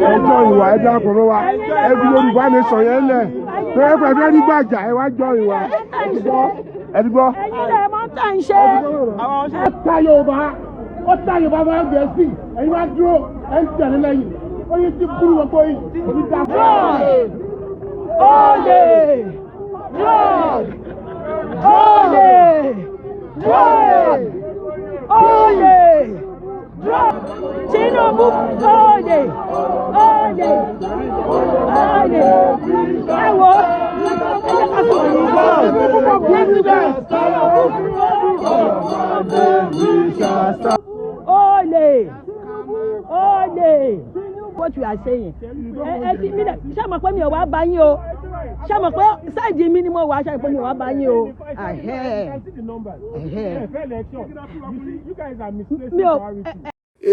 ẹjọ́ ìwà ẹ̀dá kọ̀ọ̀rọ̀ wa ẹbí Yorùbá nation yẹn lẹ̀ tó yẹ pẹ̀lú ẹni gbàjà ẹ wá jọ ìwà ẹdúgbọ́. ẹ̀yin lè mọ tá ń ṣe. ó ta Yorùbá máa ń gẹ̀ sí ẹ̀yin wá dúró ẹ̀ ń tẹ̀lé lẹ́yìn ó yẹ kí kúrú wọn tó yìí òbí dá fún Olè! Drug! Olè! Drug! Olè! Drug! Tinubu! Olè! Olè! Olè! Ẹ wo! Ẹ jẹ́ ká sọ̀rọ̀ yìí lọ. Olè! Olè! What you are saying? Ẹ ti mi dẹ ṣé mo pé mi ò wá bá yín o ṣé mo pé ṣáìdì mi ni mo wá ṣé mo pé mi ò wá bá yín o. Mi ò.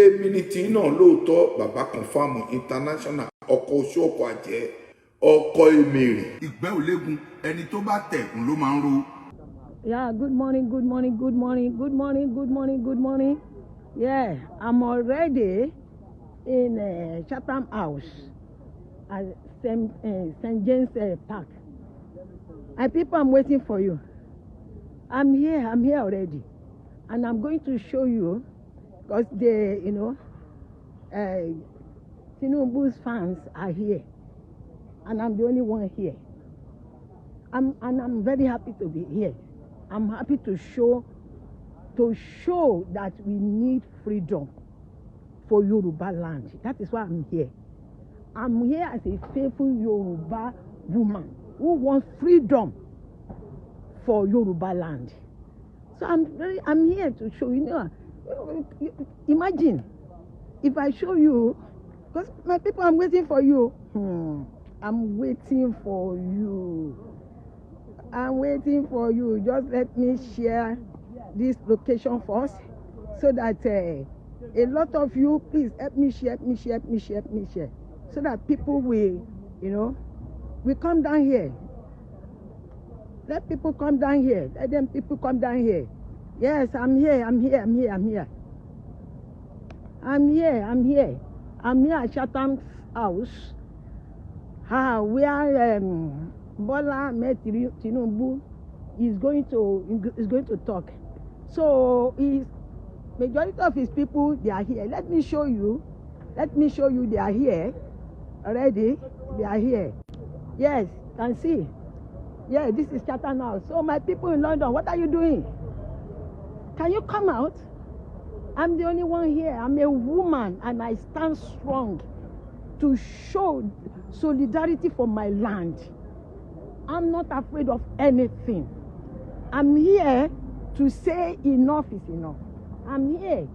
èmi ni tí náà lóòótọ́ bàbá kan fáàmù international ọkọ̀ oṣù ọkọ̀ àjẹ́ ọkọ̀ èmèrè. ìgbẹ́ òlégun ẹni tó bá tẹ̀kùn ló máa ń ro. Yeah, good morning, good morning, good morning, good morning, good morning, good morning. Yeah, I'm already in Chatham House at St. James Park. And people, I'm waiting for you. I'm here already. And I'm going to show you, because the, Tinubu's fans are here. And I'm the only one here. I'm very happy to be here. I'm happy to show that we need freedom for Yoruba land. That is why I'm here. I'm here as a faithful Yoruba woman who wants freedom for Yoruba land. So I'm here to show you. Imagine if I show you, because my people, I'm waiting for you. I'm waiting for you. I'm waiting for you. Just let me share this location first, so that a lot of you, please help me share, so that people will, will come down here. Let people come down here. Let them people come down here. Yes, I'm here at Chatham's house. Where Bola Ahmed Tinubu is going to talk. So majority of his people, they are here. Let me show you they are here already. They are here. Yes, can see. Yeah, this is Chatham House. So my people in London, what are you doing? Can you come out? I'm the only one here. I'm a woman and I stand strong to show solidarity for my land. I'm not afraid of anything. I'm here to say enough is enough. I'm here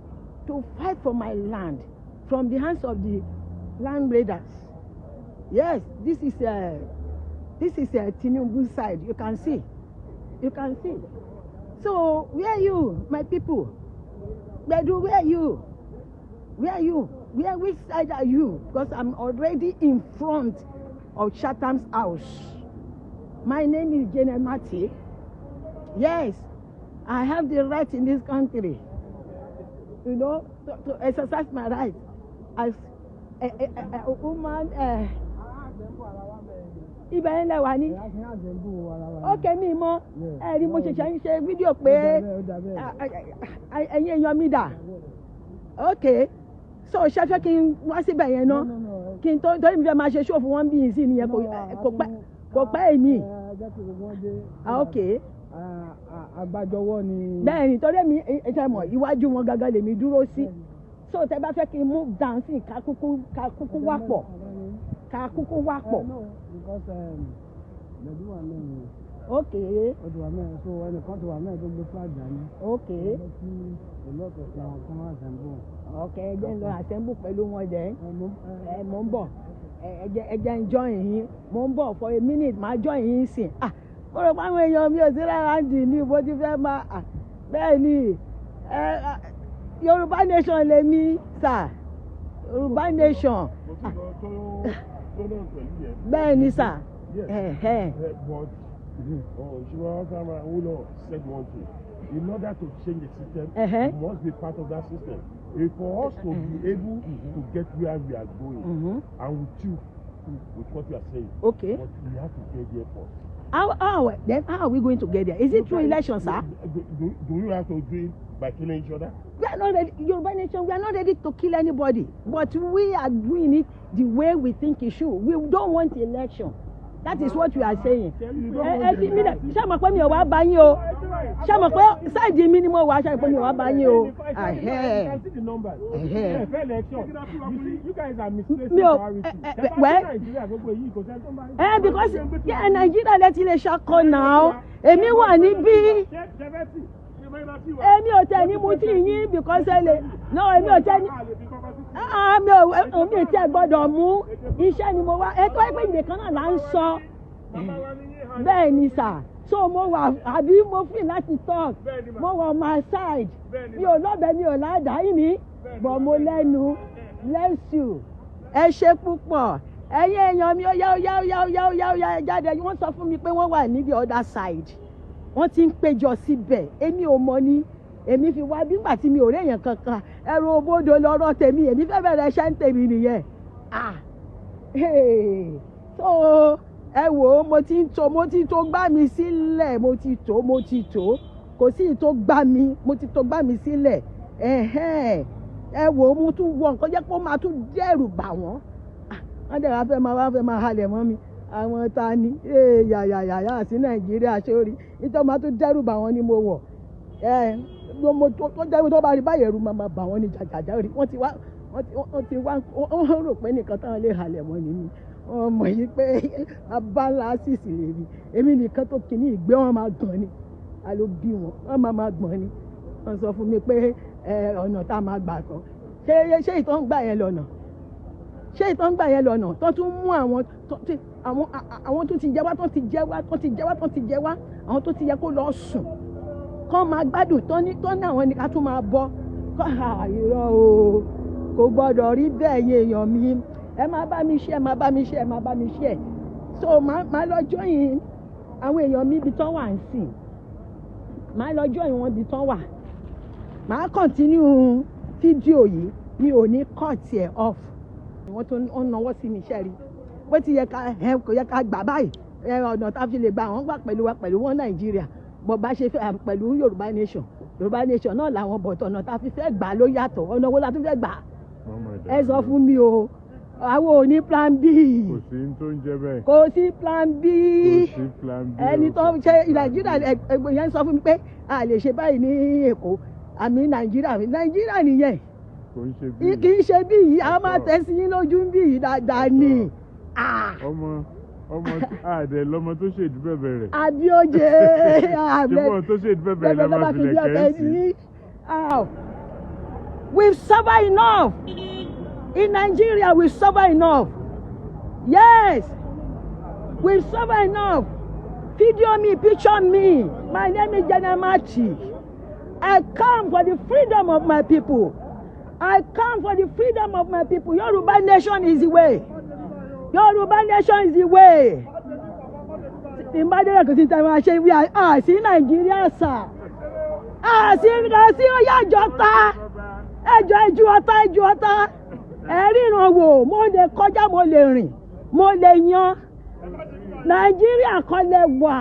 to fight for my land from the hands of the land raiders. Yes, this is Tinubu side. You can see. So where are you, my people? Bedu, where are you? Which side are you? Because I'm already in front of Chatham's house. My name is Jane Mati. Yes, I have the right in this country, to exercise my right as a woman. Ibẹ̀ ń lẹ̀ wá ní. Okay, mi mọ̀ ẹ̀rí mo ṣẹ̀ṣẹ̀ ń ṣe fídíò pé ẹ̀yin èèyàn mi dà. Okay, so ṣẹ́fẹ́ kí n wá síbẹ̀ yẹn náà kí n torí mi fẹ́ máa ṣe ṣòfò wọn bí yìí sí nìyẹn kò pẹ́ èmi. Okay. Àgbàjọwọ́ ni. Bẹ́ẹ̀ ni torí mi ṣe mọ̀ iwájú wọn gangan lèmi dúró sí. So tẹ bá fẹ́ kí n move down sí ká kúkú wá pọ̀. Okay. So ẹnìkan ti wà mẹ́rin tó gbé flag dání. Okay. Okay, ẹ jẹ́ ń lọ assemble pẹ̀lú wọn jẹ́. Mo ń bọ̀. Ẹ jẹ́ ń join yín. Mo ń bọ̀ for a minute máa join yín sìn. Mo rò pé àwọn èèyàn mi ò sí rárá dì ní bó ti fẹ́ máa. Bẹ́ẹ̀ ni Yorùbá nation lèmi sà. Yorùbá nation. Bẹ́ẹ̀ ni sà. In order to change the system, you must be part of that system. For us to be able to get where we are going, and with you, with what you are saying, okay, but we have to get there first. How are we going to get there? Is it through election, sir? Do you have to do it by killing each other? We are not ready, Yoruba nation, we are not ready to kill anybody, but we are doing it the way we think it should. We don't want election. That is what we are saying. Ṣé mo pé mi ò wá bá yín o? Ṣé mo pé sáìdì mi ni mo wá ṣe pé mi ò wá bá yín o? You guys are misplacing priorities. Because Nigeria lẹ ti lè ṣakọ náà. Èmi wà níbí. Èmi ò tẹ̀ ní mu tí yín because no èmi ò tẹ̀ ní. Mi ò tí ẹ gbọ́dọ̀ mú iṣẹ́ ni mo wá ètò ẹgbẹ́ ìdè kan náà là ń sọ bẹ́ẹ̀ ni sà so mo wà àbí mo fi láti talk mo wà on my side mi ò lọ́bẹ̀ mi ò ládàá yìí ni but mo lẹ́nu bless you ẹ ṣe púpọ̀ ẹ̀yin èèyàn mi ó yá jáde wọ́n sọ fún mi pé wọ́n wà ní the other side wọ́n ti ń péjọ síbẹ̀ èmi ò mọ̀ ní èmi fi wá bí ngbà tí mi ò réèyàn kankan ẹrù òbodò lọ́rọ̀ tèmi èmi fẹ́ bẹ̀rẹ̀ iṣẹ́ ń tèmi nìyẹn so ẹ wò ó mo ti tó gbá mi sílẹ̀ mo ti tó kò sí ìtò gbá mi mo ti tó gbá mi sílẹ̀ ẹ wò ó mo tún wọ nǹkan jẹ́ pé ó máa tún dẹ́rù bà wọ́n wọ́n dẹ̀ wá fẹ́ máa halẹ̀ mọ́ mi àwọn ta ni yàyà sí Nàìjíríà sórí ìtọ́ máa tún dẹ́rù bà wọ́n ni mo wọ̀ mo tó jẹ́ tó bá rí báyìí ẹ̀rù máa bà wọ́n ní jàjàjà rí wọ́n ti wá wọ́n rò pé nìkan táwọn lè halẹ̀ mọ́ nínú wọ́n mọ̀ yí pé abala sísì lè rí èmi nìkan tó kìíní ìgbé wọn máa gbọ̀n ni alo bí wọ́n máa gbọ̀n ni wọ́n sọ fún mi pé ọ̀nà tá a máa gbà kan ṣé ìtọ́ ń gbà yẹn lọ́nà tó tún mú àwọn tó ti jẹ́ wá àwọn tó ti yẹ kó lọ sùn kọ́ máa gbádùn tán ní àwọn ní ká tún máa bọ́ irọ́ o kò gbọ́dọ̀ rí bẹ́ẹ̀ yé èèyàn mi ẹ máa bá mi ṣe so máa lọ join àwọn èèyàn mi ibi tán wà ń sìn máa lọ join wọn ibi tán wà máa continue fídíò yìí mi ò ní cut ẹ̀ off wọ́n tó ń náwó sí mi ṣẹ́rí bó ti yẹ kò yẹ ká gbà báyìí ọ̀nà tá a fi lè gba àwọn gbà pẹ̀lú wọn Nàìjíríà bó bá ṣe fẹ́ pẹ̀lú Yorùbá nation náà làwọn bọ̀tọ̀ ọ̀nà tá a fi fẹ́ gbà ló yàtọ̀ ọ̀nà wo la tún fẹ́ gbà ẹ sọ fún mi o àwọn ò ní plan B kò sí tó ń jẹ bẹ́ẹ̀ kò sí plan B ẹni tó ṣe Nàìjíríà yẹn sọ fún mi pé a lè ṣe báyìí ní Èkó àmì Nàìjíríà nìyẹn kì í ṣe bí yìí a máa tẹ̀ sí yín lójú bí yìí dáadáa ni. ọmọ àdẹ lọmọ tó ṣe ìdúbẹ̀bẹ̀ rẹ̀. Abíọ́jẹ ṣùgbọ́n tó ṣe ìdúbẹ̀bẹ̀ rẹ̀ máa fi lẹ̀ kẹ́sì. We've suffered enough in Nigeria. We've suffered enough. Yes, we've suffered enough. Video me, picture me. My name is Janamachi. I come for the freedom of my people. I come for the freedom of my people. Yoruba nation is the way. Yoruba nation is the way. In Nigeria, we are see Nigeria, sir. See Oya Jota. Ẹjọ́ ọ̀tá. Ẹ̀ríran wò, mo lè kọjá, mo lè rìn, mo lè yan. Nàìjíríà kọ́ lẹ wà.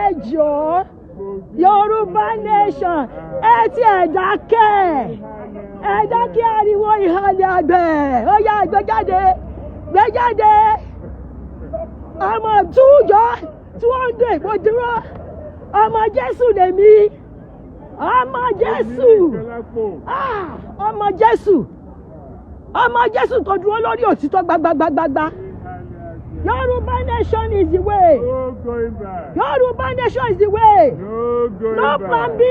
Ẹjọ́ Yoruba nation. Ẹ ti dákẹ́ ariwo ìhàlẹ̀ àgbẹ̀. Ó yá gbé jáde. Ọmọ 200 mo dúró. Ọmọ Jésù lèmi. Ọmọ Jésù tó dúró lórí òtítọ́ gbagbagbagba. Yoruba nation is the way. No going back. Yoruba nation is the way. No going No back. plan B.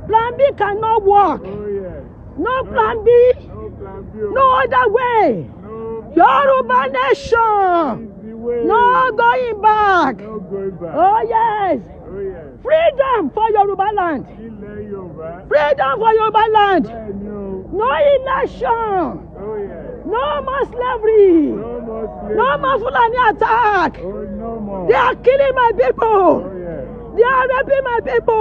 Plan B cannot work. Oh yes. No plan B. No plan B. No other way. No. Yoruba nation. Is the way. No going back. No going back. Oh yes. Oh yes. Freedom for Yoruba land. Ilẹ̀ Yorùbá. Freedom for Yoruba land. Bẹ́ẹ̀ni o. No election. Oh yes. No more slavery. No more slavery. No more Fulani attack. Oh no more. They are killing my people. Oh yes. They are raping my people. Oh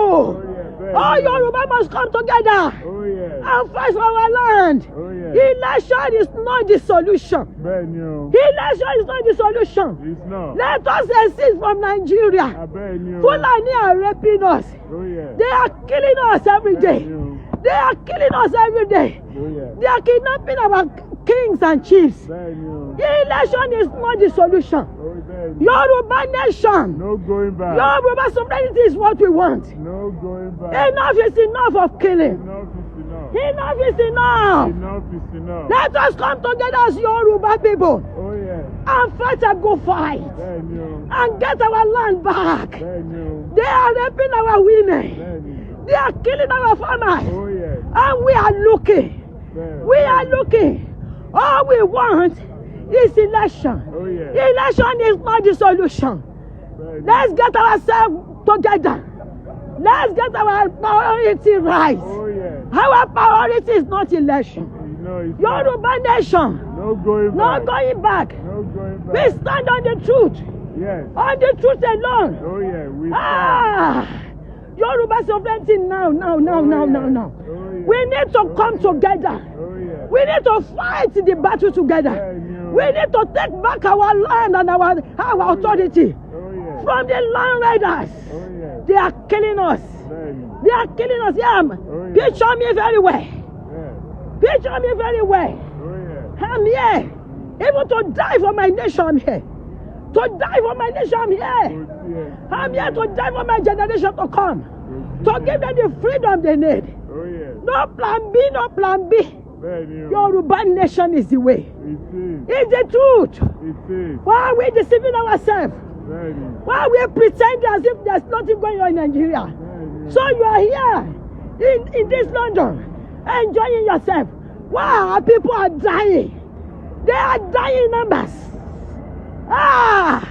yes. All Yoruba must come together Oh, yes. and fight for our land. Oh, yes. Election is not the solution. Bẹ́ẹ̀ ni o. Election is not the solution. It's not. Let us exit from Nigeria. Abẹ́ẹ̀ ni o. Fulani are raping us. Oh, yes. They are killing us every day. Bẹ́ẹ̀ ni o. They are killing us every day. Oh, yes. They are kidnapping our kings and chiefs. Bẹ́ẹ̀ ni o. Election is not the solution. Oh, bẹ́ẹ̀ ni. Yoruba nation. No going back. Yoruba sovereignty is what we want. No going back. Enough is enough of killing. Enough is enough. Enough is enough. Enough is enough. Let us come together as Yoruba people Oh, yes. and fight a good fight Bẹ́ẹ̀ ni o. and get our land back. Bẹ́ẹ̀ ni o. They are raping our women. Bẹ́ẹ̀ ni. They are killing our farmers. Oh, yes. And we are looking. Bẹ́ẹ̀. We are looking. All we want is election. Oh, yes. Election is not the solution. Bẹ́ẹ̀ ni. Let's get ourselves together. Let's get our priority right. Oh, yes. Our priority is not election. No, it's not. Yoruba nation, No going no back. going back. No going We back. stand on the truth. Yes. On the truth alone. Oh, yeah. We stand. Ah! Yoruba sovereignty now. Oh, yeah. We need to come together. Oh, yeah. We need to fight the battle together. Yeah, you- We need to take back our land and our authority Oh, yeah. from the land raiders. Oh, yeah. They are killing us. Bẹ́ẹ̀ ni. They are killing us. Yeah. yeah. Picture me very well. Yeah. Picture me very well. Oh, yeah. I'm here. Even to die for my nation, I'm here. To die for my nation, I'm here. Oh, yeah. I'm here to die for my generation to come. To give them the freedom they need. Oh, yeah. No plan B, no plan B. Bẹ́ẹ̀ ni o. Yoruba nation is the way. It is. It's the truth. It is. Why are we deceiving ourselves? Bẹ́ẹ̀ ni. Why are we pretending as if there's nothing going on in Nigeria? Bẹ́ẹ̀ ni. So you are here in this London, enjoying yourself. Wow, people are dying. They are dying in numbers. Ah,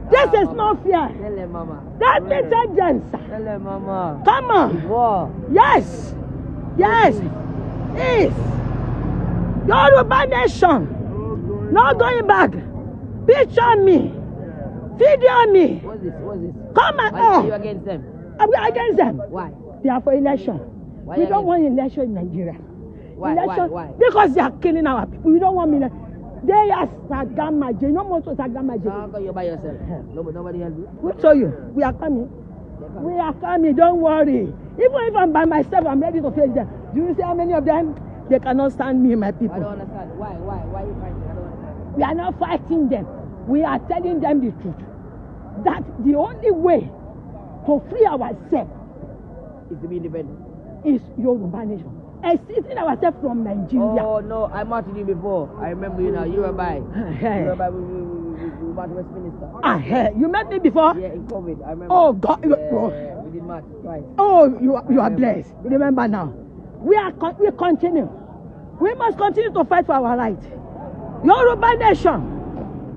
this is not fair. Tell them, mama. That means agents. Tell them, mama. Come on. War. Yes. Yes. Yes. Yoruba nation. Not going back. Picture me. Video me. What's this? What's this? Come and Why are you against them? I'm against them. Why? They are for election. Why We against- don't want election in Nigeria. Why? Election, Why? Because they are killing our people. We don't want election. They are Sagamaje. You know most of Sagamaje. How come you're by yourself? Nobody help you? We'll show you. We are coming. We are coming. Don't worry. Even if I'm by myself, I'm ready to face them. Do you see how many of them? They cannot stand me, my I people. don't understand. Why? Why are you fighting? I don't understand. We are not fighting them. We are telling them the truth. That the only way to free ourselves It's to be independent. is Yoruba nation. Exiting ourselves from Nigeria. Oh no, I met you before. I remember you now. You were by. You were by. We went to Westminster. You met me before? Yeah, in COVID. I remember. Oh God. Yeah, we did match twice. Oh, you are blessed. Remember now. We continue. We must continue to fight for our right. Yoruba nation.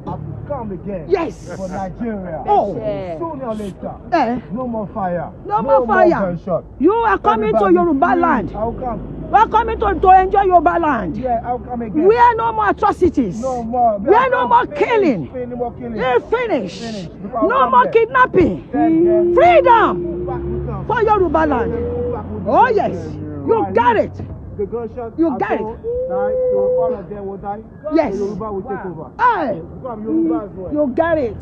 I've come again. Yes. For Nigeria. Oh. Yeah. Sooner or later. No more fire. No more fire. Gunshot. You are coming to Everybody Yoruba free. land. I'll come. We are coming to enjoy Yoruba land. Yeah, I'll come again. Where no more atrocities. No more. Where no more killing. No more killing. Finish. Finish. No more kidnapping. Then, Freedom back we come. for Yoruba land. Back we Oh come. yes. You got it. The gunshot. You are got it. so die, so all of them will die. Yes. So Yoruba will take over. Hey. Because I'm Yoruba as well. You got it.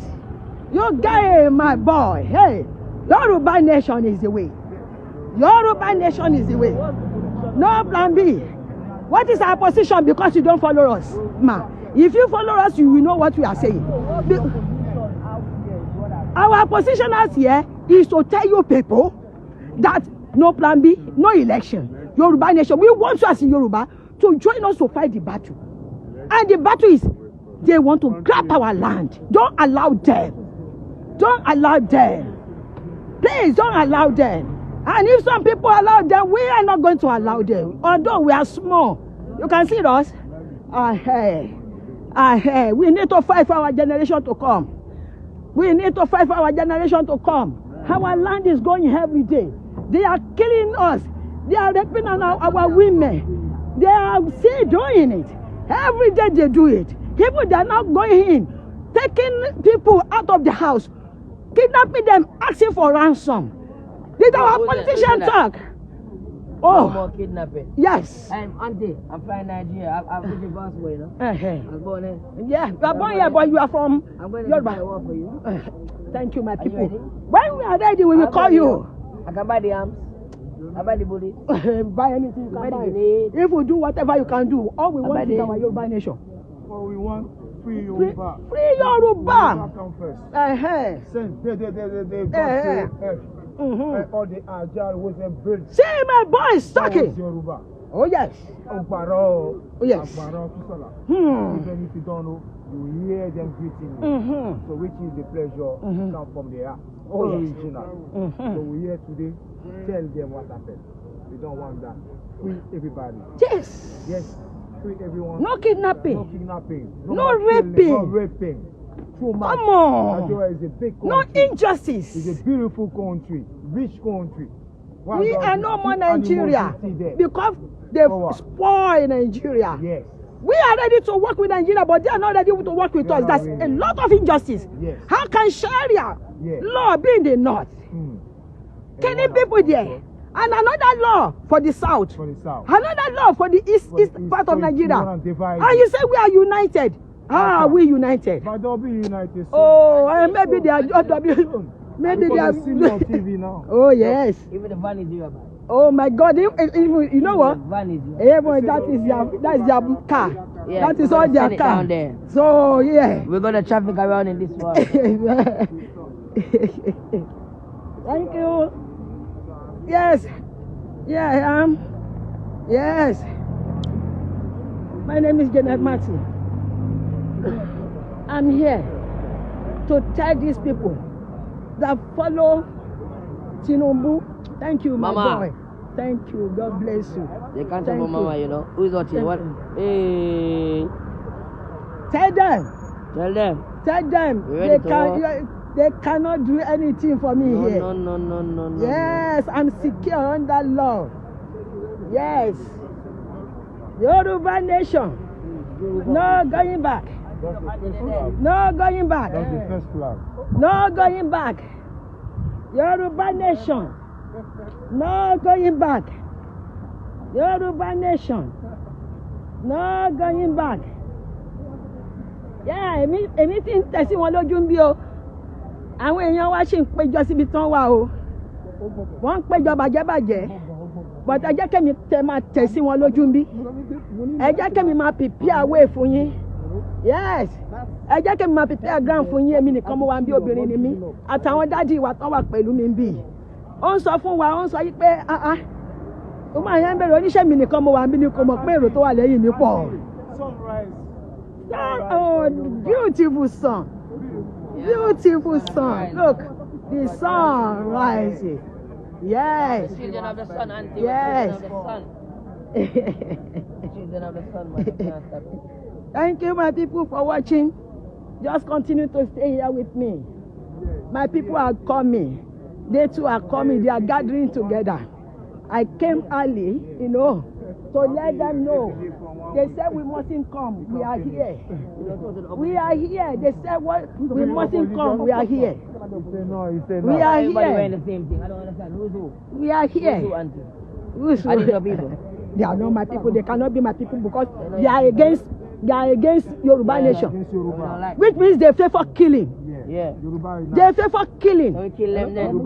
You got it, my boy. Hey, Yoruba nation is the way. Yoruba nation is the way. No plan B. What is our position because you don't follow us? Ma, if you follow us, you will know what we are saying. Our position as here is to tell you people that no plan B, no election. Yoruba nation, we want you as in Yoruba to join us to fight the battle. And the battle is they want to grab our land. Don't allow them. Don't allow them. Please don't allow them. And if some people allow them, we are not going to allow them. Although we are small. You can see us. We need to fight for our generation to come. We need to fight for our generation to come. Our land is going every day. They are killing us. They are raping our women. They are still doing it. Every day they do it. People, they are not going in, taking people out of the house, kidnapping them, asking for ransom. Did our Who's politician that? talk? No Oh, more kidnapping. yes. Auntie, I'm flying Nigeria. I'm with the bus boy, you know. I was born here. Yeah, you are born here, but you are from I'm going to Yoruba. buy a work for you. Thank you, my Are you people. ready? When we are ready, we will call you. I can buy the arms. I buy the bullets. Buy anything you can Buy the buy. grenade. If we do whatever you can do, all we I want buy is the- our Yoruba nation. What we want, free Free, Yoruba. free Yoruba. Come first. Send. They Eh, all the agile was a build. See my boys talking. Yoruba. Oh yes. Agbaro. Oh yes. Agbaro Kusala. Hmm. Even if you don't know, you hear them greeting you. Mm-hmm. So which is the pleasure come from the heart. Oh, yes. Original. So we here today, tell them what happened. We don't want that. Free everybody. Yes. Yes, free everyone. No kidnapping. No kidnapping. No more raping. killing, no raping. Too much. Come on. Nigeria is a big country. No injustice. It's a beautiful country, rich country. Why We don't are you no more keep Nigeria animosity there? because they've Power. spoiled Nigeria. Yes. We are ready to work with Nigeria, but they are not ready to work with They are us. not That's ready. a lot of injustice. Yes. How can Sharia Yes. law be in the north, Hmm. killing Everyone people has there, and another law for the south, For the south. another law for the east For the east east. part So of you Nigeria, wanna divide and it. you say we are united. How are Okay. we united? But don't be united. soon. Oh, maybe they are just maybe they Because are. they see me on TV now. Oh yes. Even the van is Yoruba. Oh my God! You know what? The van is Yoruba. Even that's their car. Yeah, That is we're all gonna their send it car. down there. So yeah. We're gonna traffic around in this world. Thank you. Yes. Yeah, I am. Yes. My name is Janet Martin. I'm here to tell these people that follow Tinubu. Thank you, my Mama. boy. Thank you. God bless you. They can't Thank talk about mama, you know. Who's watching? Thank What? you. Hey, Tell them. tell them. Tell them You ready to they cannot do anything for me No, here. no. Yes, I'm secure under law. Yes. Yoruba nation. No going back. That's the first flag. No going back. That's the first flag. No going back. Yoruba nation. No going back. Yoruba nation. No going back. Yeah, èmi ti ń tẹ̀sí wọn lójú ń bí o. Àwọn èèyàn wa ṣì ń péjọ síbi tán wà o. Wọ́n ń péjọ bàjẹ́bàjẹ́. But ẹ jẹ́ kẹ́mi tẹ máa tẹ̀sí wọn lójú ń bí. Ẹ jẹ́ kẹ́mi máa prepare way fún yín. Yes. Ẹ jẹ́ kẹ́mi máa prepare ground fún yín. Èmi nìkan mo wà ń bí obìnrin ni mí. Àtàwọn dádì wa tán wà pẹ̀lú mi ń bí. Ó ń sọ fún wa, ó ń sọ yí pé ó máa yẹn ń bẹ̀rẹ̀ oníṣẹ́ mi nìkan mo wà ń bí ni kò mọ̀ pé èrò tó wà lẹ́yìn mi pọ̀. Sunrise. Oh, beautiful sun. Beautiful sun. Look, the sun rising. Yes. Children of the sun, auntie. Yes. Children of the sun. Children of the sun, man. You can't stop it. Thank you, my people, for watching. Just continue to stay here with me. My people are coming. They too are coming. They are gathering together. I came early, to let them know. They said we mustn't come. We are here. We are here. They said we mustn't come. We are here. He said We no. are Everybody wearing here. the same thing. I don't understand. Who's who? We are Who's who, here. auntie? Who's Are these your people? They are not my people. They cannot be my people because they are against Yoruba nation, Against We don't Yoruba. like. which means they favor killing. Yeah. Yoruba is They not. favor killing. So we kill them then.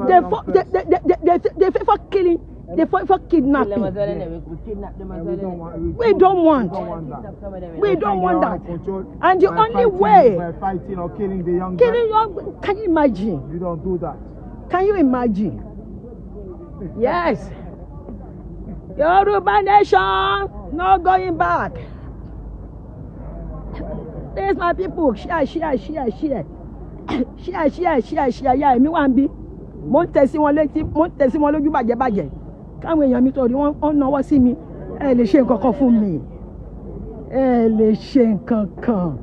They favor killing. They favor Kill them as kidnapping. well, innit? We kidnap them as We well, don't innit? want. We don't want. Kidnap some of them, We innit? don't want that. Control And the by only fighting, way by fighting or killing the young killing guy, you, can you imagine? you don't do that. Can you imagine? Yes. Yoruba nation, no going back. There's my people. Share. Share. Yeah, èmi wà ń bí. Mo ń tẹ̀sí wọn lójú bàjẹ́bàjẹ́. Káwọn èèyàn mi torí wọ́n náwó sí mi. Ẹ lè ṣe nǹkan kan fún mi. Ẹ lè ṣe nǹkan kan.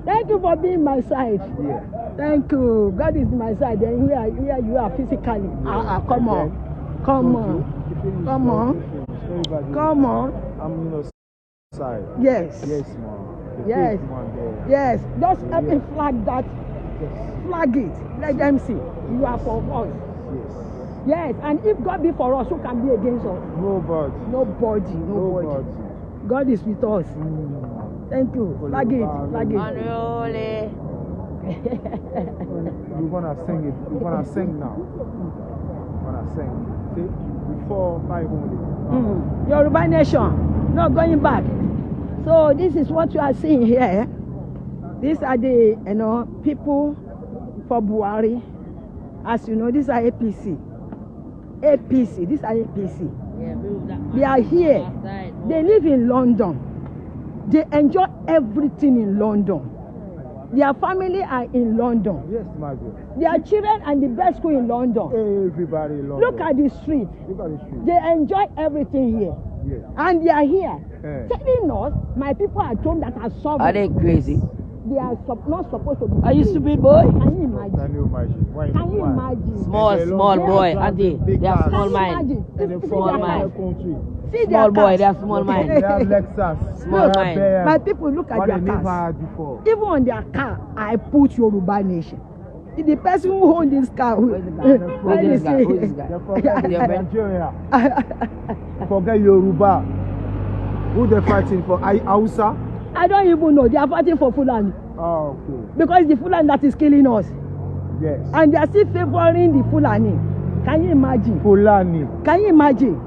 Thank you for being my side. Yeah. Thank you. God is my side. And here you are physically. Come on. Come on. I'm on your side. Yes. Yes, man. The Yes. big man there. Yes. Just help me flag that Flag it. Let them see. You are for us. Yes, and if God be for us, who can be against us? Nobody. Nobody. God is with us. Thank you. Flag it. Unruly. We're gonna sing it. We're gonna sing now. We're gonna sing. See, before 5 only. Yoruba nation. No going back. So this is what you are seeing here. These are the people for Buhari. As you know, these are APC. These are APC. They are here. They live in London. They enjoy everything in London. Their family are in London. Yes, my dear. Their children are in the best school in London. Everybody in London. Look at the street. They enjoy everything here. Yes. And they are here telling us, my people at home that are suffering. Are they crazy? They are not supposed to be. Are you stupid, boy? Can you imagine? Can you imagine? Why? Can you imagine? Small boy, auntie. They are small mind. Small mind. See Small boy, cars. they are small mind. They have Lexus. Small mind. My people look at their They never cars. had before. Even on their car, I put Yoruba nation. If the person who owns this car, Who is this guy? Who is this guy? They forget Your Nigeria. Forget Yoruba. Who they fighting for? Hausa? I don't even know. They are fighting for Fulani. Oh, okay. Because the Fulani that is killing us. Yes. And they are still favoring the Fulani. Can you imagine? Fulani. Can you imagine?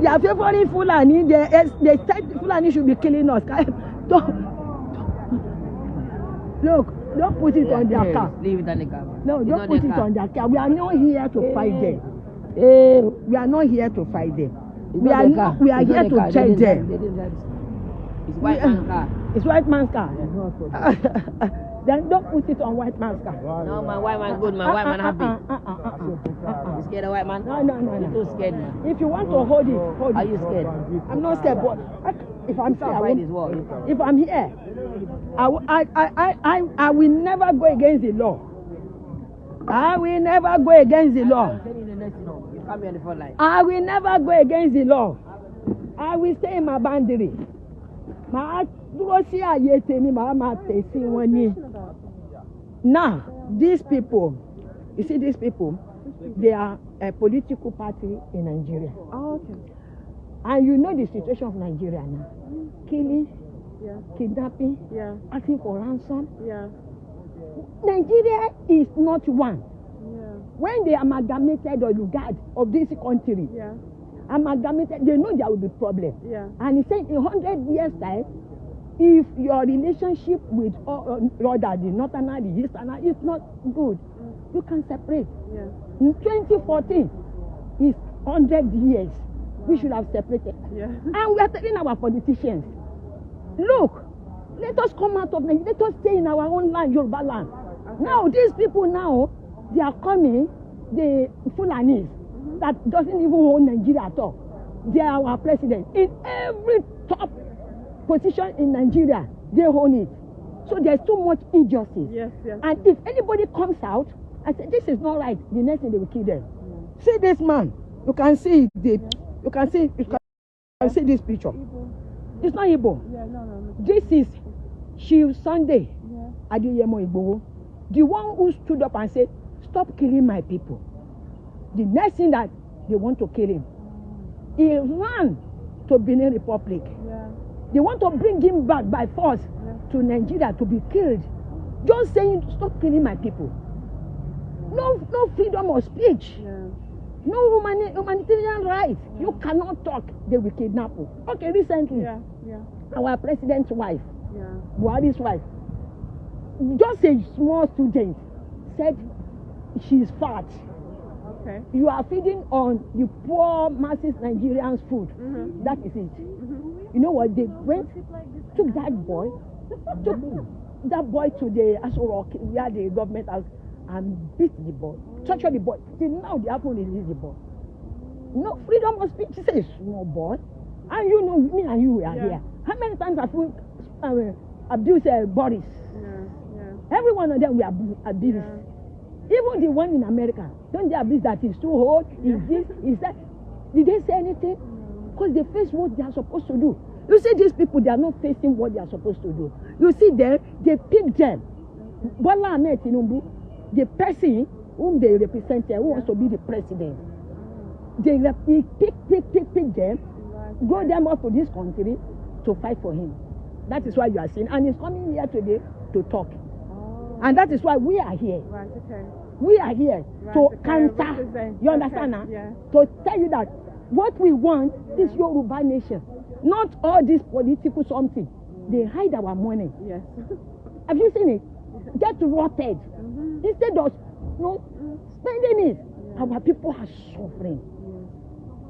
They are favoring Fulani. They said Fulani should be killing us. Don't put it on their car. Leave it on the car. No, don't put it on their car. We are not here to fight them. We are not here to fight them. We are here to check them. It's white man's car. It's white man's car. Then don't put it on white man's car. No, my white man good, my white man happy. You scared of white man? No. You're too scared, man. If you want to hold it, hold it. Are you scared? I'm not scared, but if I'm here, if I'm here, I will never go against the law. I will never go against the law. I will never go against the law. I will stay in my boundary. Now, these people, you see these people, they are a political party in Nigeria. Oh, okay. And you know the situation of Nigeria now. Killing, kidnapping, asking for ransom. Nigeria is not one. When they amalgamated or Lugard of this country, amalgamated, they know there will be problem. And he said in 100 years time, if your relationship with rather the northerner, the easterner is not good, you can separate. In 2014 is 100 years. We should have separated. And we are telling our politicians, look, let us come out of Nigeria, let us stay in our own land, Yoruba land. Now these people now, they are coming, the Fulanis, that doesn't even own Nigeria at all. They are our president. In every top position in Nigeria, they own it. So there's too much injustice. And if anybody comes out and says, this is not right, the next thing they will kill them. See this man. You can see this picture. It's not Igbo. This is Chief Sunday Adeyemo Igboho, the one who stood up and said, stop killing my people. The next thing that they want to kill him, he ran to Benin Republic. They want to bring him back by force to Nigeria to be killed. Just saying, stop killing my people. No freedom of speech. No humanitarian rights. You cannot talk. They will kidnap you. Okay, recently, our president's wife, Buhari's wife, just a small student said she's fat. You are feeding on the poor masses Nigerians' food. That is it. You know what? They took that boy to the Aso Rock, where the government house, and beat the boy, torture the boy. Till now, they haven't released the boy. No freedom of speech. She says, small boy. And you know, me and you are here. How many times have we abused Boris? Every one of them we abuse. Even the one in America, don't they abuse that he's too old, is this, is that? Did they say anything? Because they face what they are supposed to do. You see these people, they are not facing what they are supposed to do. You see them, they pick them. Bola Ahmed Tinubu, the person whom they represented, who wants to be the president, they pick them, grow them up to this country to fight for him. That is why you are seeing, and he's coming here today to talk. And that is why we are here. Right, okay. We are here Right, to okay, counter. represent. You understand Okay, now? yeah. To tell you that what we want is Yoruba nation, not all this political something. They hide our money. Yes. Have you seen it? Get rotted. Instead of spending it, our people are suffering.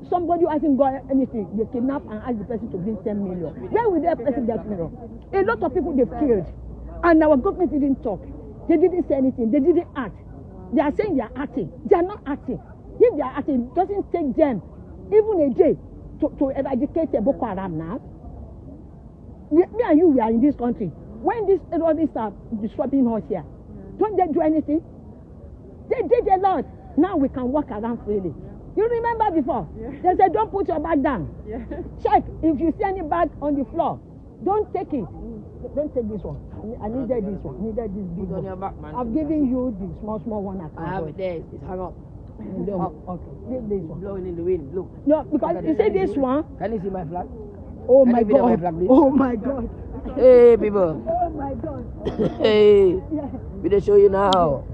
Somebody who hasn't got anything, they kidnap and ask the person to bring 10 million. Where will that person get million? A lot of people they've killed, and our government didn't talk. They didn't say anything. They didn't act. They are saying they are acting. They are not acting. If they are acting, it doesn't take them even a day to eradicate the Boko Haram now. Me and you, we are in this country. When these terrorists are disrupting us here, don't they do anything? They did a lot. Now we can walk around freely. You remember before? Yeah. They said, don't put your bag down. Yeah. Check. If you see any bag on the floor, don't take it. Don't take this one. I needed this one. I needed this big Put on one. your back, man. I've given you the small one. I have it there. It's hung up. Okay. Take this one. Blowing in the wind. Look. No, because you see this one. Can you see my flag? Oh Can my you video my God. flag, please? Oh my God. Hey, people. Oh my God. Hey. Yeah. We just show you now.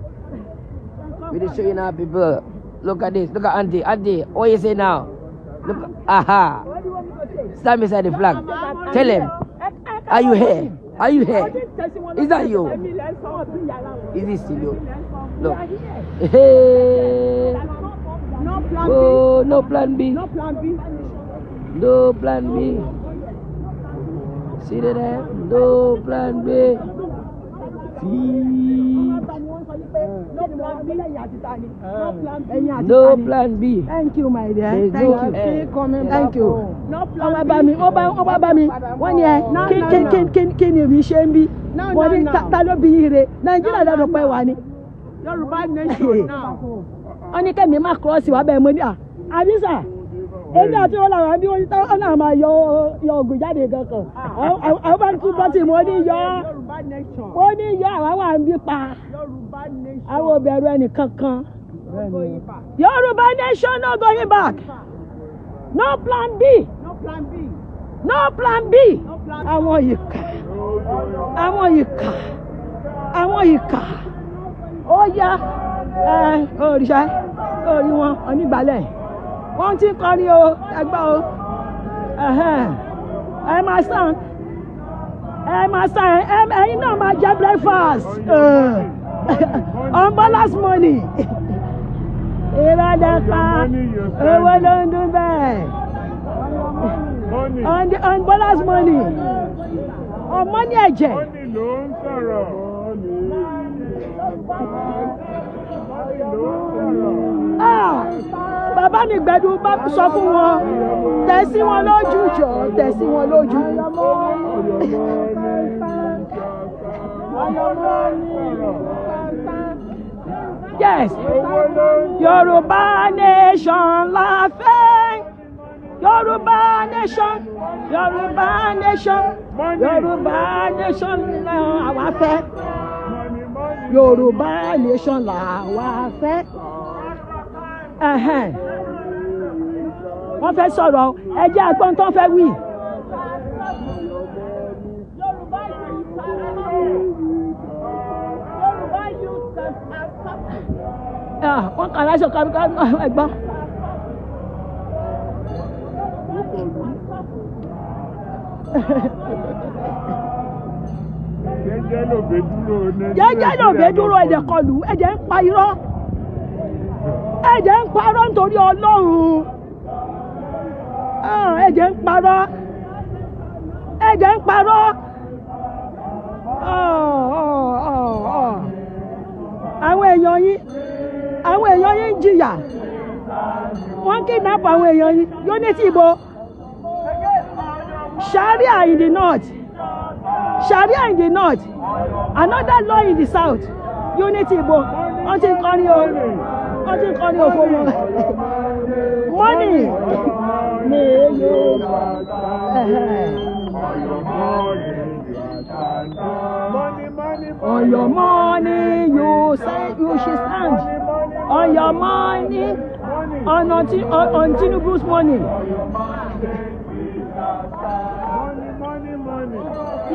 We just show you now, people. Look at this. Look at Auntie. Auntie, what you say now? Look. Aha. What do you want me to say? Stand beside the flag. Tell him. Are you here? Are you here? Is that you? Is this still you? Look. Hey. No plan B. Oh, no plan B. No plan B. No plan B. See that there? No plan B. See. No plan B. Thank you, my dear. There's Thank no you. A. Thank you. No Ọba plan bá mi, ọba bá mi, wọ́n ní ẹ kí ni èmi ṣe ń bí? Mo ní ta ló bí ire? Nàìjíríà lọ́dọ̀ pẹ́ wà ní. Yoruba nation now. Wọ́n ní kẹ́mi má kírọ́ọ̀sì wá bẹ́ẹ̀ mo ní à. Àbísà, èmi àti wọn làwọn bí wọ́n náà máa yọ ògùn jáde kankan. Àwọn bá ń tún bọ́tì mo ní yọ. Yoruba nation. Mo ní yọ àwọn wà ń bí pa. Yoruba nation. Àwọn òbẹ̀rù ẹnì kankan. Going back. Yoruba nation no going back. No plan B. No plan B. No plan B. No plan B. Àwọn ìkà. Àwọn ìkà. Àwọn ìkà. Ó yá òrìṣà orí wọn onígbàlẹ̀. Wọ́n ti ń kọrin o ẹgbẹ́ o. Ẹ máa sàn. Ẹ máa sàn. Ẹ̀yin náà máa jẹ breakfast. On Bola's money. Ìrọ̀lẹ́ pa owó ló ń dún bẹ́ẹ̀. On Bola's money. On money ẹ̀jẹ̀. Money ló ń sọ̀rọ̀. Bàbá mi gbẹ̀dú bá sọ fún wọn. Tẹ̀sí wọn lójú jọ. Tẹ̀sí wọn lójú. Yes. Yoruba nation la fẹ́. Yoruba nation. Yoruba nation. Yoruba nation la àwa fẹ́. Yoruba nation la àwa fẹ́. Wọ́n fẹ́ sọ̀rọ̀ ẹ jẹ́ agbọ́n tó fẹ́ wí. Wọ́n kàn láṣọ kàbíkà ẹ̀gbọ́n. Jẹ́jẹ́ lòbé dúró. Jẹ́jẹ́ lòbé dúró ẹ̀jẹ̀ kọlù ẹ̀jẹ̀ ń pa irọ́. Ẹ̀jẹ̀ ń parọ́ nítorí Ọlọ́run. Ẹ̀jẹ̀ ń parọ́. Ẹ̀jẹ̀ ń parọ́. Àwọn èèyàn yín ń jìyà. Wọ́n kidnap àwọn èèyàn yín. Unity Igbo. Sharia in the north. Sharia in the north. Another law in the south. Unity Igbo. Wọ́n ti ń kọrin o. Wọ́n ti ń kọrin òfò wọn. Money. Money, money, On your money, you say you should stand. On your money, on Tinubu's money.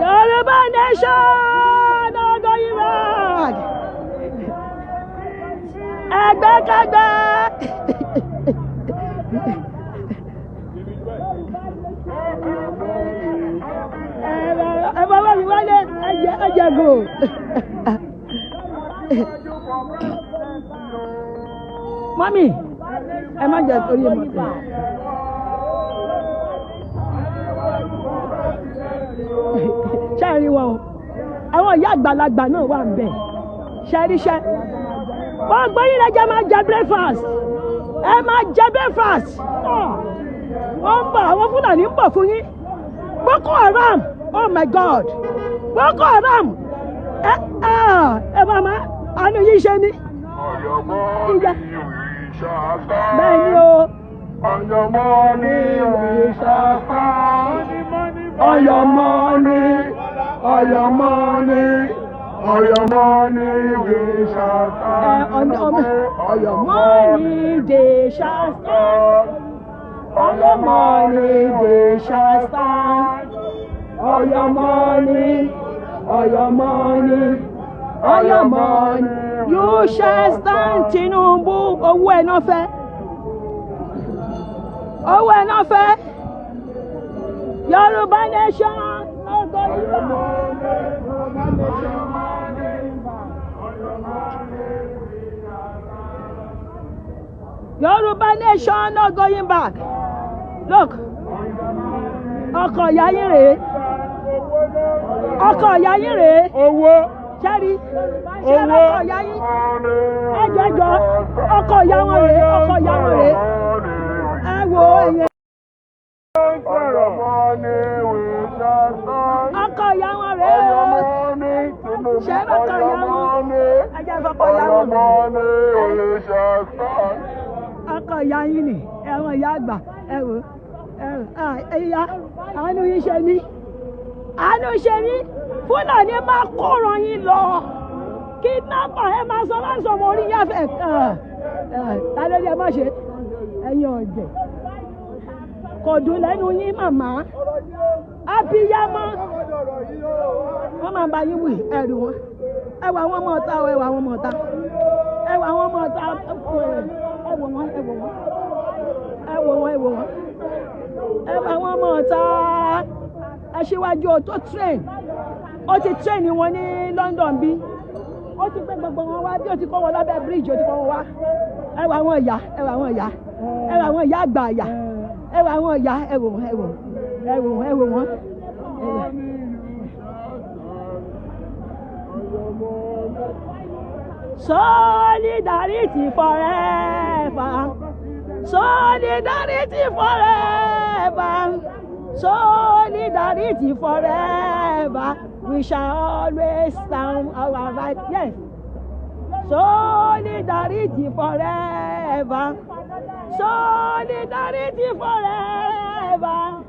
Yoruba nation, no going back. Ẹgbẹ́kẹ́gbẹ́. Ẹ bàbá mi wálé ẹjẹ go. Mọ́mí, ẹ má jẹ torí ẹ mọ̀. Ṣẹ́ẹ̀rí wọn o, àwọn ìyá àgbàlagbà náà wà ń bẹ̀. Ṣẹ́ríṣẹ́. Wọ́n gbé yín lẹ́jẹ̀ máa jẹ breakfast. Ẹ máa jẹ breakfast. Wọ́n ń bọ̀, àwọn Fúlàní ń bọ̀ fún yín. Boko Haram, oh my God. Boko Haram. Ẹ màmá, àánú yìí ṣe mí. Ìyá. Bẹ́ẹ̀ ni o. On your money, we shall stand. On your money, on your money, on your money, we shall stand. On your money, they shall stand. On your money, they shall stand. On your money, on your money, on your money, you shall stand. Tinubu, owó ẹ̀ náà fẹ́. Owó ẹ̀ náà fẹ́. Yoruba nation, no going back. Yoruba nation, no going back. Look, ọkọ̀ ìyá yín rèé. Ọkọ̀ ìyá yín rèé. Owó. Ṣẹ́rí, ṣé ọkọ̀ ìyá yín? Ẹjọ́, ọkọ̀ ìyá wọn rèé, ọkọ̀ ìyá wọn rèé. Ẹ wo ẹ̀yẹ. Ọkọ̀ ìyá wọn rèé o. Ṣé ọkọ̀ ìyá wọn? Ẹjẹ́ ìfọkọ̀ ìyá wọn. Ọkọ̀ ìyá yín ni, ẹ̀wọ̀n ìyá àgbà, ẹ wò. Ẹ̀yà, àánú yín ṣe mí. Àánú ṣe mí. Fúlàní máa kóran yín lọ. Kidnapper ẹ máa sọ láti ọmọ orí yáfẹ́. Tálẹ́ ni ẹ má ṣe. Ẹ̀yin ọ̀jẹ̀. Kò dùn lẹ́nu yín màmá. Abiyamọ. Wọ́n máa bá yín wì ẹ̀rù wọn. Ẹ wà wọ́n mọ̀ ọ̀tá o, ẹ wà wọ́n mọ̀ ọ̀tá. Ẹ wà wọ́n mọ̀ ọ̀tá. Ẹ wò wọ́n, ẹ wò wọ́n. Ẹ wò wọ́n, ẹ wò wọ́n. Ẹ wà wọ́n mọ̀ ọ̀tá. Aṣíwájú o tó train. Ó ti train wọn ní London bí. Ó ti gbé gbogbo wọn wá bí ó ti kọ́ wọn lábẹ́ bridge ó ti kọ́ wọn wá. Ẹ wà wọ́n ìyá, ẹ wà wọ́n ìyá. Ẹ wà wọ́n ìyá àgbà ìyá. Ẹ wà wọ́n ìyá, ẹ wò wọ́n, ẹ wò wọ́n. Ẹ wò wọ́n, ẹ wò wọ́n. Solidarity forever. Solidarity forever. Solidarity forever. We shall always stand our right. Yes. Solidarity forever. Solidarity forever.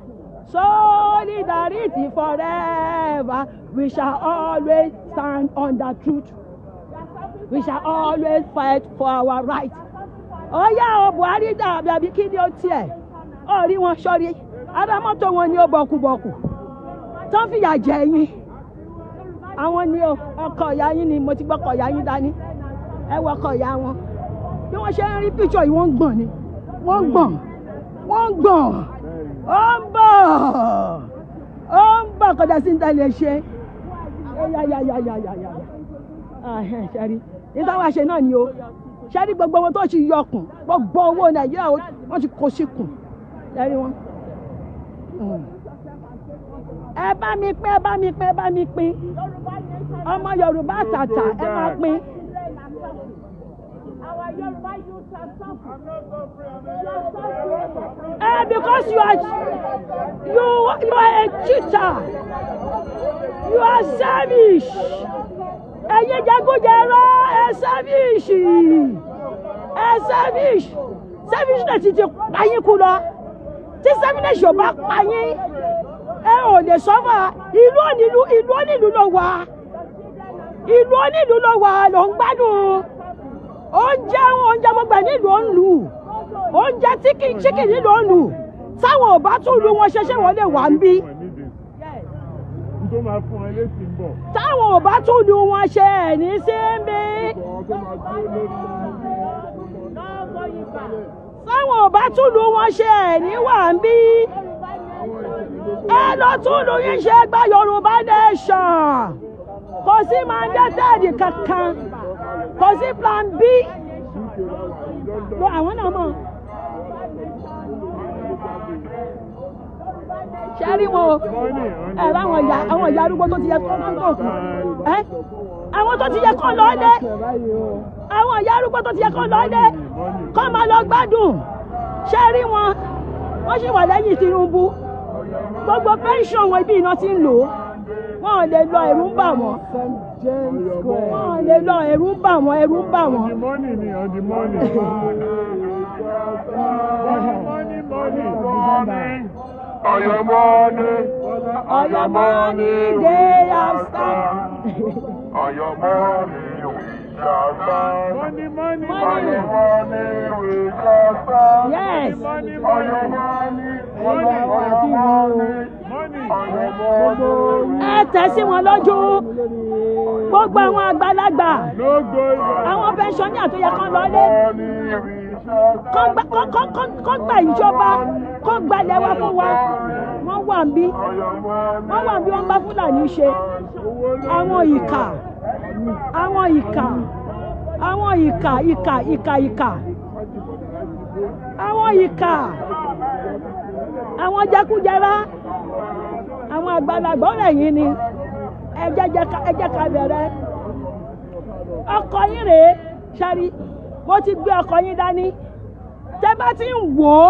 Solidarity forever. We shall always stand on the truth. We shall always fight for our right. Oh yeah, Buhari dàbí àbí kí ni ó tiẹ̀? Ó rí wọn sọ́rí. Ara mọ́tò wọn ni ó bọ̀kùbọ̀kù. Tó ń fìyà jẹ yín. Àwọn ni ọkọ̀ ìyá yín ni mo ti gbọ́kọ̀ ìyá yín dání. Ẹ wọ ọkọ̀ ìyá wọn. Bí wọ́n ṣe ń rí píṣọ̀ yìí wọ́n ń gbọ̀n ni. Wọ́n ń gbọ̀n. Wọ́n ń gbọ̀n. Ó ń bọ̀. Ó ń bọ̀ kọjá sí ní tẹ́lẹ̀ ṣe. Yáyáyáyáyáyá. Ṣẹ́rí. Nígbà wá ṣe náà ni o. Ṣẹ́rí gbogbo wọn tó ṣì yọkùn. Gbogbo owó Nàìjíríà wọ́n ti kó síkùn. Ṣẹ́rí wọn. Ẹ bá mi pín, ẹ bá mi pín, ẹ bá mi pín. Ọmọ Yorùbá àtàtà ẹ máa pín. Because you are a cheater. You are selfish. Ẹ̀yin jẹgúdẹrọ, ẹ selfish. Ẹ selfish. Selfishness ti pa yín kú lọ. Tí selfishness yóò bá pa yín, ẹ ò lè sọ́fà. Ìlú onílù ló wà. ìlú onílùú ló wà ló ń gbádùn oúnjẹ gbogbo nílùú ó ń lù oúnjẹ chicken nílùú ó ń lù táwọn ò bá tún lu wọn ṣẹṣẹ wọn lè wà ń bí táwọn ò bá tún lu wọn ṣe ẹ̀ ní sí ń bí táwọn ò bá tún lu wọn ṣe ẹ̀ ní wà ń bí ẹ lọ tún lu yín ṣe gba Yorùbá nation kò sí mandated kankan kò sí plan B lọ àwọn náà mọ̀ ṣe rí wọn ẹ láwọn ìyá arúgbó tó ti yẹ kó tó kù ẹ àwọn tó ti yẹ kó lọ dé àwọn ìyá arúgbó tó ti yẹ kó lọ dé kó máa lọ gbádùn ṣe rí wọn wọ́n sì wà lẹ́yìn Tinubu gbogbo pension wọn ibi iná ti ń lò wọn ò lè lọ ẹ̀rù ń bà wọ́n wọn ò lè lọ ẹ̀rù ń bà wọ́n ẹ̀rù ń bà wọ́n. Your money, they have stand. Your money, we shall stand. Money, we shall stand. Yes. Ẹ tẹ̀ sí wọn lójú gbogbo àwọn àgbàlagbà àwọn pẹnṣọ́nì àtúnyẹ kan lọlé kọ́ gba ìjọba kọ́ gbalẹ̀ wá fún wa wọ́n wà ń bí wọ́n bá Fúlàní ṣe àwọn ìkà àwọn jẹkújẹrá àwọn àgbàlagbà ọ̀rẹ́ yìí ni ẹ jẹ́ ká bẹ̀rẹ̀ ọkọ yín rèé ṣárí mo ti gbé ọkọ yín dání tẹ́ bá ti ń wò ó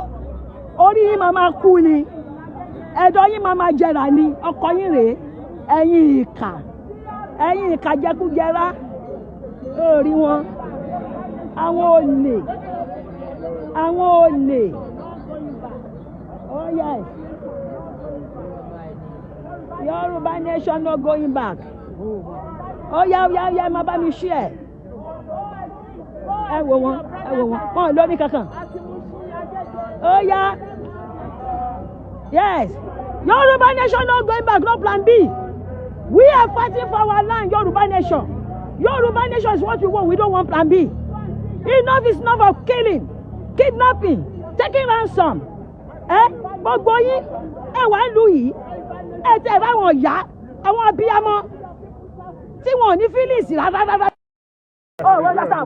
orí yín máa kú ni ẹ̀dọ̀ yín máa jẹrà ni ọkọ yín rèé ẹ̀yin ìkà jẹkújẹrá orí wọn àwọn olè oh yes Yoruba nation no going back ó yá má bá mi share ẹ wò wọn lórí kankan ó yá yes Yoruba nation no going back no plan B we are fighting for our land Yoruba nation is what we want we don't want plan B enough is enough of killing kidnapping taking ransom gbogbo yín ẹ wá ń lu yìí ẹ tẹ ráwọn ìyá àwọn abiyamọ tí wọn ò ní fílíìsì rárá. ọ̀rọ̀ lásán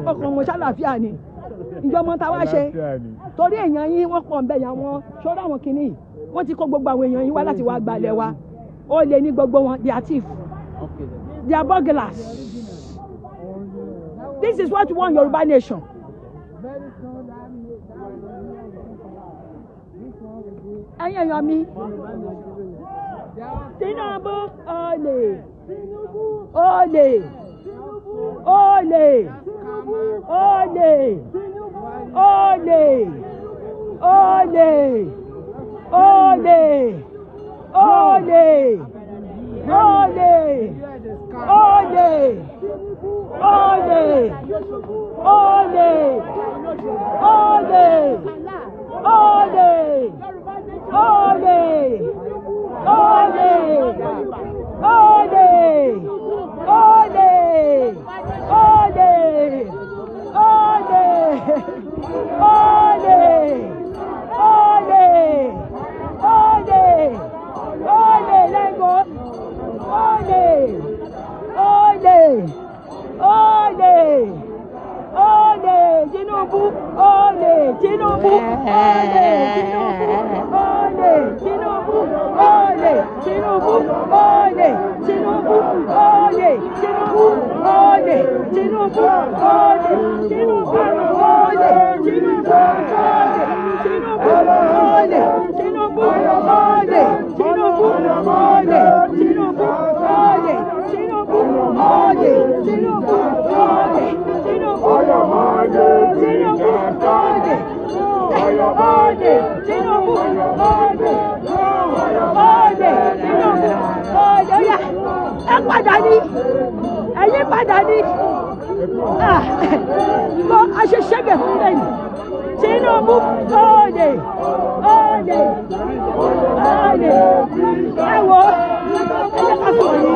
ọkàn wọn ṣàlàáfíà ni ìjọba tá a wá ṣe torí èèyàn yín wọ́n pọ̀ nbẹ̀ yàn wọn ṣọ́ra àwọn kìíní wọ́n ti kó gbogbo àwọn èèyàn yín wá láti wá gbalẹ̀ wa ó lè ní gbogbo wọn they are thief they are burglars this is what we want Yoruba nation. ẹ̀yin èèyàn mi Tinubu olè Dadi. Mo aṣẹṣẹgbẹ fún lẹ́yìn. Tinubu òde. Ẹ wo ẹ jẹ́ ká sọ̀rọ̀ yìí.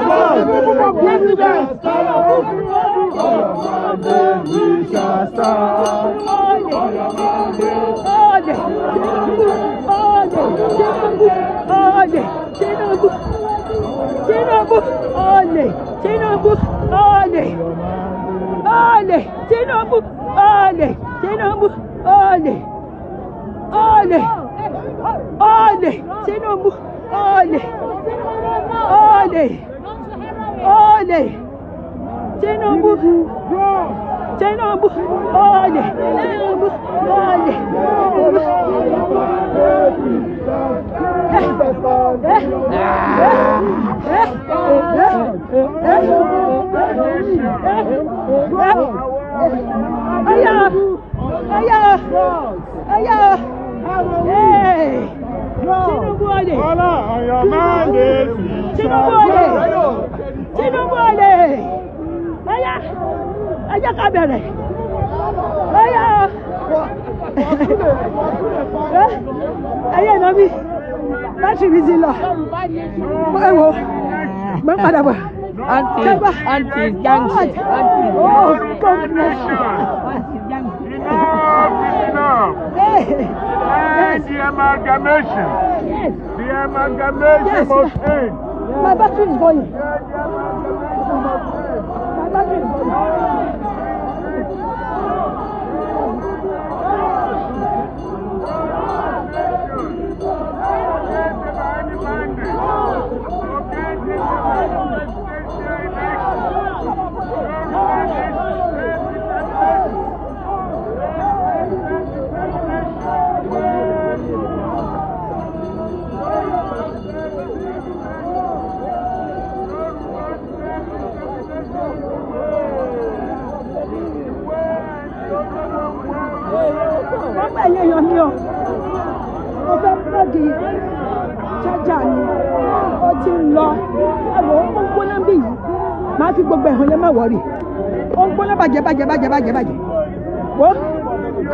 Must end. My battery is going. Worry. Ó ń gbóná bàjẹ́. Wo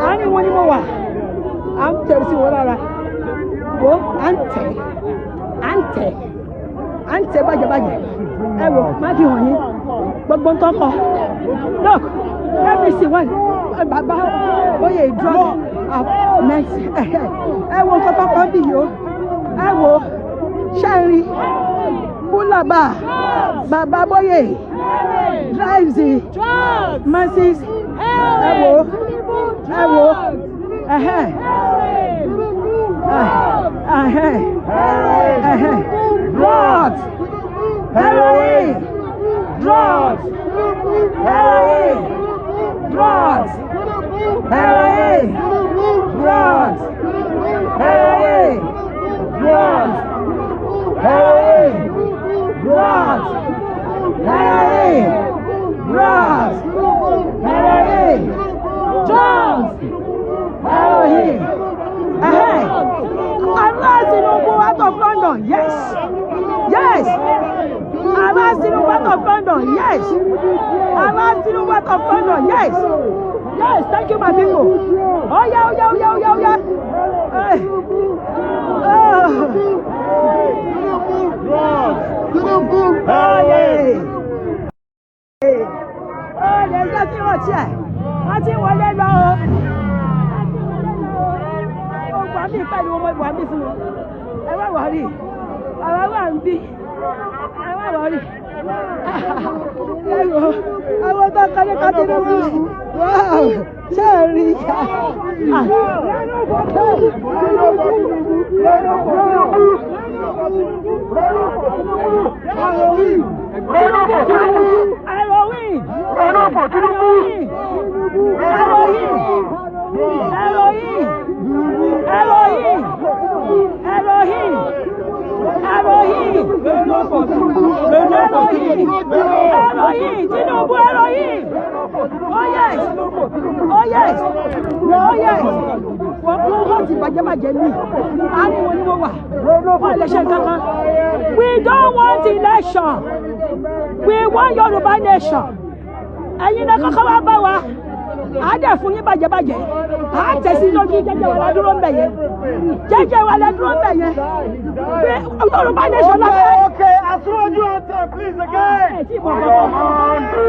àárín wọn ni mo wà. À ń tẹ̀ sí wọn lára. Wo à ń tẹ̀ bàjẹ́. Ẹ wò má fi hàn yín. Gbogbo ń tọ́kọ. Look, let me see one. Bàbá bóyá drug of next. Ẹ wo nǹkan tọ́kọ bí yìí o. Ẹ wo ṣẹ́ẹ̀rì búlàbà bàbá bóyá drives the masses. Ẹ wo drugs, heroin, drugs, heroin, drugs, heroin, drugs, heroin, drugs, heroin, drugs, heroin, drugs, heroin, drugs, heroin. Arrest Tinubu out of London, yes. Arrest Tinubu out of London, yes. Arrest Tinubu out of London, yes. Thank you, my people. Oh yeah. Wọ́n ti wọlé lọ o. Wà mí pẹ̀lú ọmọ ìwà mi fún wọn. Ẹ má wọrí. Àwọn wà ń bí. Ẹ má wọrí. Ẹ̀rọ àwọn tó kọ́lé kan tí ló wù. Wáò ṣé ẹ rí? Tinubu Elohim. Oh yes. Wọ́n ti bàjẹ́ ní. Àárín wọn ni mo wà. Wọ́n election kankan. We don't want election. We want Yoruba nation. ẹ̀yin náà kọ́kọ́ wá bá wa á dẹ̀ fún yín bàjẹ́bàjẹ́ á tẹ̀sí lójú jẹ́jẹ́ wa la dúró ń bẹ̀ yẹn jẹ́jẹ́ wa la dúró ń bẹ̀ yẹn pé Yorùbá nation lọ́fẹ́. Okay, Aṣíwájú ọ̀tẹ̀, please again. ẹ̀ tí mo bọ̀ bọ̀.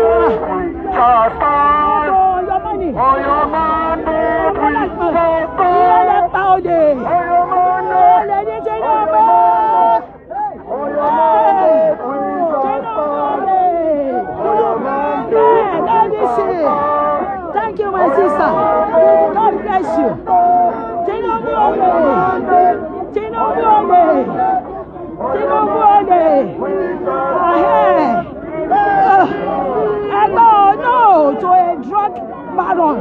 Thank you, my sister. God bless you. Tinubu Ode. No to a drug baron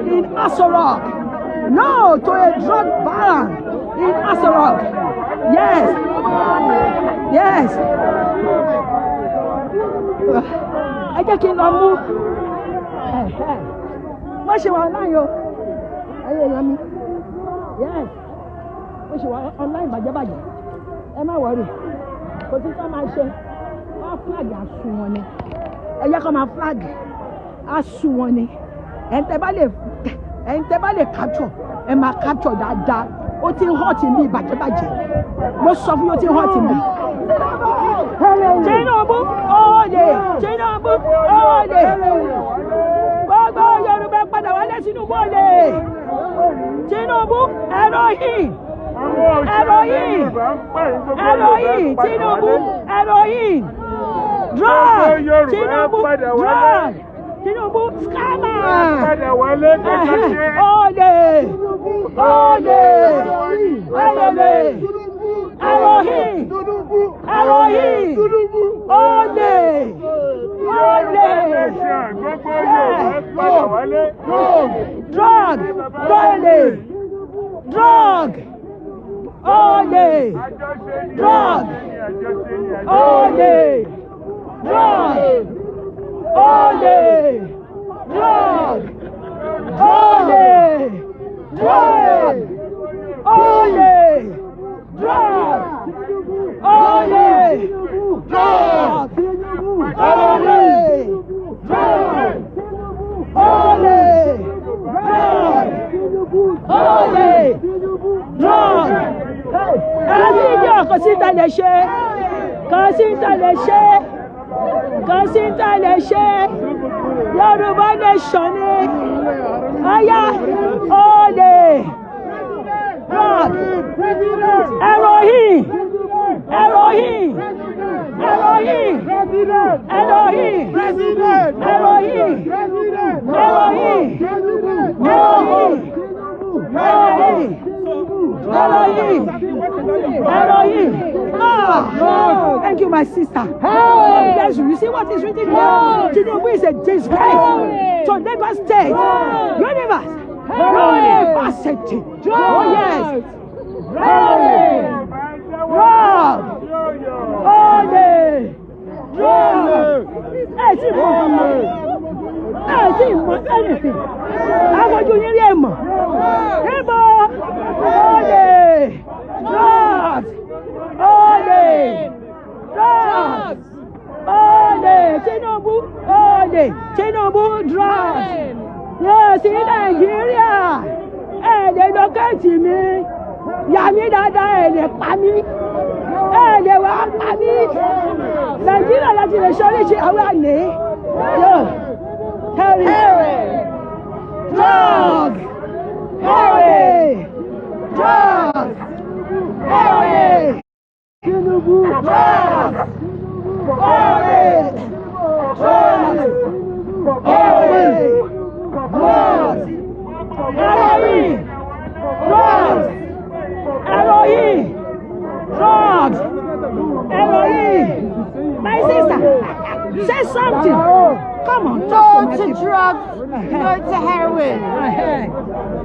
in Aso Rock. No to a drug baron in Aso Rock. Yes. Yes. Ẹ jẹ́ kí n lọ mú. Wọ́n ṣe wà online o. Ẹyẹ èèyàn mi. Yes. Wọ́n ṣe wà online bàjẹ́bàjẹ́. Ẹ má wọrí. Kò sí sọ́ máa ṣe. Wọ́n flag àsùn wọn ni. Ẹ yẹ kó máa flag àsùn wọn ni. Ẹ̀yin tẹ́ bá lè capture. Ẹ máa capture dáadáa. Ó ti ń hot mi bàjẹ́bàjẹ́. Mo sọ fún yín ó ti ń hot mi. Tinubu Ode. Tinubu Ode. Gbogbo Yorùbá padà wálé Tinubu Ode. Tinubu Elohim. Tinubu Elohim. Drug. Tinubu drug. Tinubu scammer. Ode. Elohim. Ode. Drug. Yoruba nation ni. Aya Ode. God. Elohim. Thank you, my sister. God bless you. You see what is written here? Tinubu is a disgrace to Lagos State. Universe. University. Oh, yes. Anything. I want you to hear more. Tinubu drugs. Yes, in Nigeria. They locate me. Yami dada they pa mi. They wa pa mi. Nigeria láti lè ṣọ́rí ṣe àwọn àná. Yo. Heroin. Drug. Heroin. Drug. Heroin. Tinubu. Drug. Heroin. Drug. Heroin. Drug. Heroin. Drugs. Elohim. Drugs. Elohim. My sister, say something. Come on, talk No to drugs, no to heroin.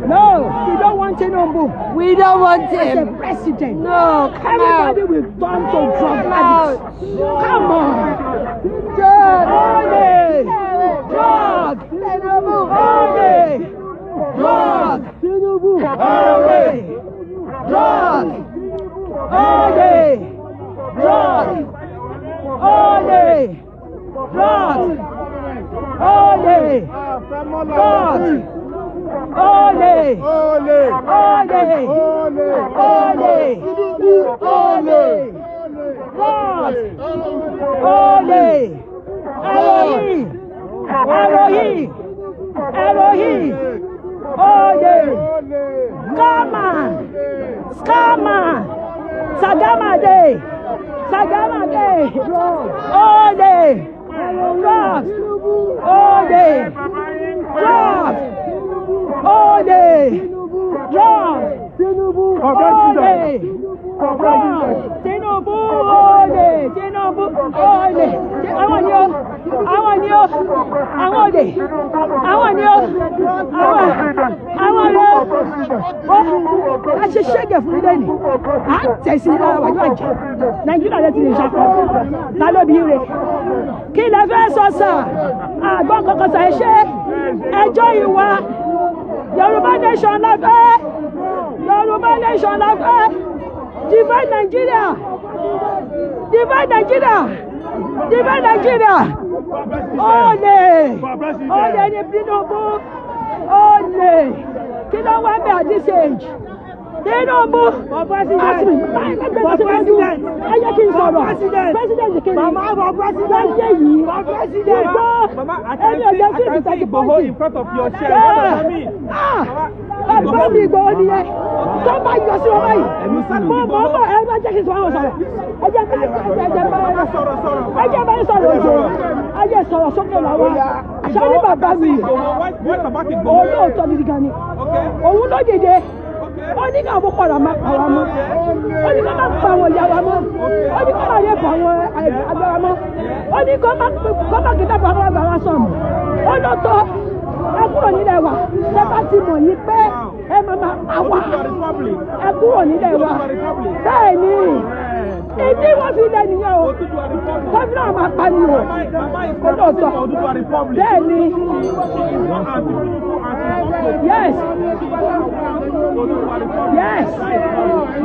No, we don't want Tinubu. We don't want As a him. president. No, come Everybody out. will turn to drug Come addicts. out. Come on. Drugs. Drug. Tinubu. Drug. Tinubu. Drug. Drug. Drug. Ole! God! Ole! Ole! Ole! Ole! God! Ole! Elohim! Elohim! Elohim! Ole! Scammer! Scammer! Sagamade! Sagamade! Ole! God! Ole! God! Ole! God! Tinubu! Ole! God! Tinubu! Ole! Tinubu! Ole! Àwọn ni o! Àwọn ni o! Àwọn òde! Àwọn ni o! Àwọn ni o! A ṣe ṣẹ́gẹ̀ fún ilé ni. À ń tẹ̀sí lára wájú àjẹ́. Nàìjíríà lè ti lè ṣàkóso. Ta ló bí ire? Kí lẹ fẹ́ sọ sà? Àgbọ̀n kankan sà ẹ ṣe. Ẹjọ́ ìwà. Yoruba nation la fẹ́. Yoruba nation la fẹ́. Divide Nigeria. Divide Nigeria. Divide Nigeria. Ole. Ole ni Tinubu. Ole. Kí ló wá bẹ̀ at this age? Tinubu. For president. Ayé kí n sọ̀rọ̀. President kí ni? Mama for president. Ayé yìí. For president. Mama, I can't see Igboho in front of your chair. What does that mean? Ẹgbẹ́ mi Igboho nìyẹn. Tó bá yọ sí wọn báyìí. Mo mọ̀ ẹ bá jẹ́ kí n sọ àwọn sọ̀rọ̀. Ẹ jẹ́ bá yín sọ̀rọ̀ òjò. Ayé sọ̀rọ̀ sókè làwọn. Ṣé ní bàbá mi? Olóòótọ́ gidi gan ni. Òun ló dìde. Ó ní ká àbúkọ̀ rà máa pa wa mọ́. Ó ní ká máa pa àwọn ìyá wa mọ́. Ó ní ká máa yẹ fún àwọn agbára mọ́. Ó ní kó máa kí dábàá àwọn àgbà wa sọ̀mù. Ó ló tọ́ ẹ kúrò nílẹ̀ wa. Ṣé bá ti mọ̀ yín pé ẹ máa pa wá? Ẹ kúrò nílẹ̀ wa. Bẹ́ẹ̀ ni ìdí wọ́n fi lẹ́ nìyẹn o. Gómìnà máa pa ni o. Ó ló tọ́. Bẹ́ẹ̀ ni. Yes. Yes.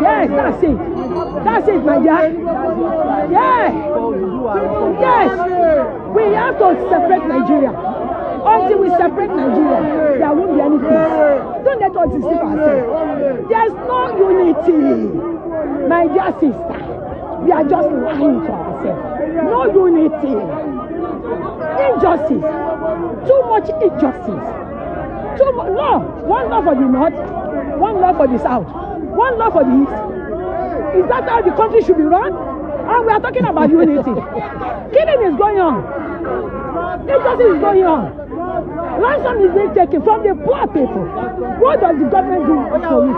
Yes, that's it. That's it, my dear. Yeah. Yes. We have to separate Nigeria. Until we separate Nigeria, there won't be any peace. Don't let us deceive ourselves. There's no unity. My dear sister, we are just lying to ourselves. No unity. Injustice. Too much injustice. Too much. No. One law for the north, one law for the south, one law for the east. Is that how the country should be run? And we are talking about unity. Killing is going on. Injustice is going on. Ransom is being taken from the poor people. What does the government do for it?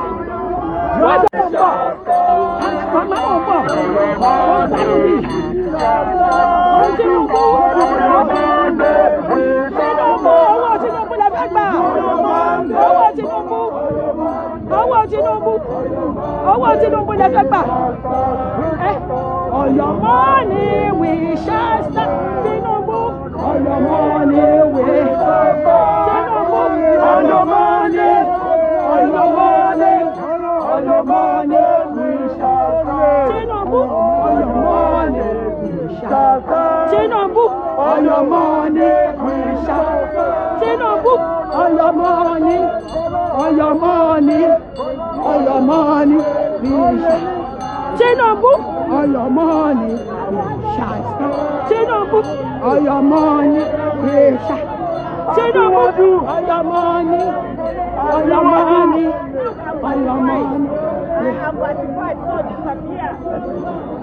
What does the Mama Omo, Tinubu, Tinubu la fẹ́ gbà. Owó Tinubu la fẹ́ gbà. On your money we shall stand. Tinubu, on your money we shall stand. Tinubu, on your money, on your money, on your money we shall stand. Tinubu, on your money we shall stand. Tinubu, on your money we shall stand. Tinubu, on your money, on your money, on your money we shall. Tinubu, on your money we shall stand. Tinubu, on your money we shall. Tinubu, on your money, on your money, on your money.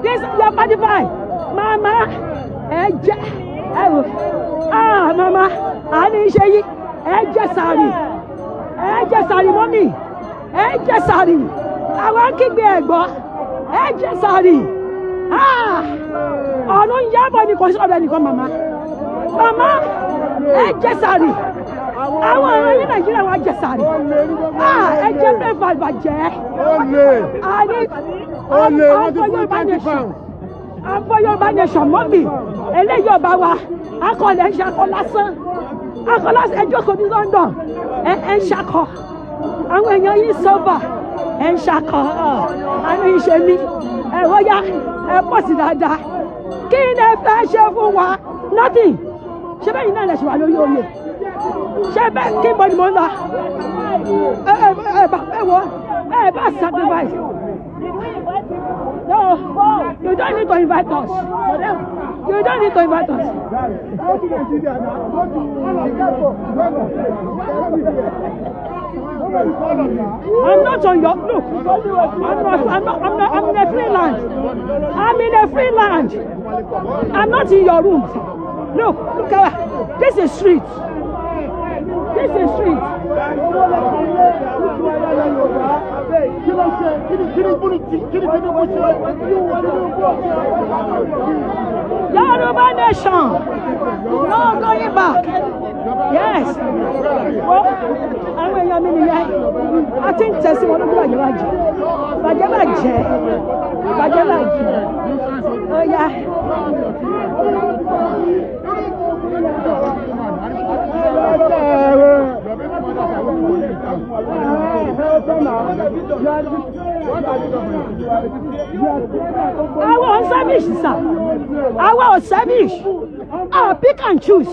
This is your 45. Mama, Mama, I need you. Sari, mommy. Sari. I want to be a boy. Sari. Ọ̀nà ìyábọ̀ ni kò sí ọ̀dọ̀ ẹnìkan màmá. Màmá Sari. Àwọn ọ̀rọ̀ yìí Nàìjíríà wá jẹ Sari. Ẹ̀jẹ̀ mẹ́fà ìbàjẹ́. Àfọ Yorùbá nation mọ́mì. Eléyìí ọba wa. Akọ̀lẹ̀ ń ṣakọ lásán. Akọ̀ lásán ẹjọ́ kò ní London. Ẹ ń ṣakọ. Àwọn èèyàn yìí sọ́bà. Ẹ ń ṣakọ. Àánú ìṣe mi. Ẹ̀rọ ya ẹ pọ̀ sí dáadáa. Kí ni ẹ fẹ́ ṣe fún wa? Nothing. ṣé bẹ́ẹ̀ yìí náà lè ṣe wà lórí oyè ṣé bẹ́ẹ̀ kí n bọ́ ni mo ń lọ ẹ bá sacrifice. No, you don't need to invite us. You don't need to invite us. I'm not on your look. I'm in a free land. I'm in a free land. I'm not in your room. Look at this is street. This is street. Yoruba nation. No going back. Yes. Well, àwọn èèyàn mi nìyẹn. A ti ń tẹ̀sí wọn lójú bàjẹ́. Ó yá. Our service, sir. Our service. Pick and choose.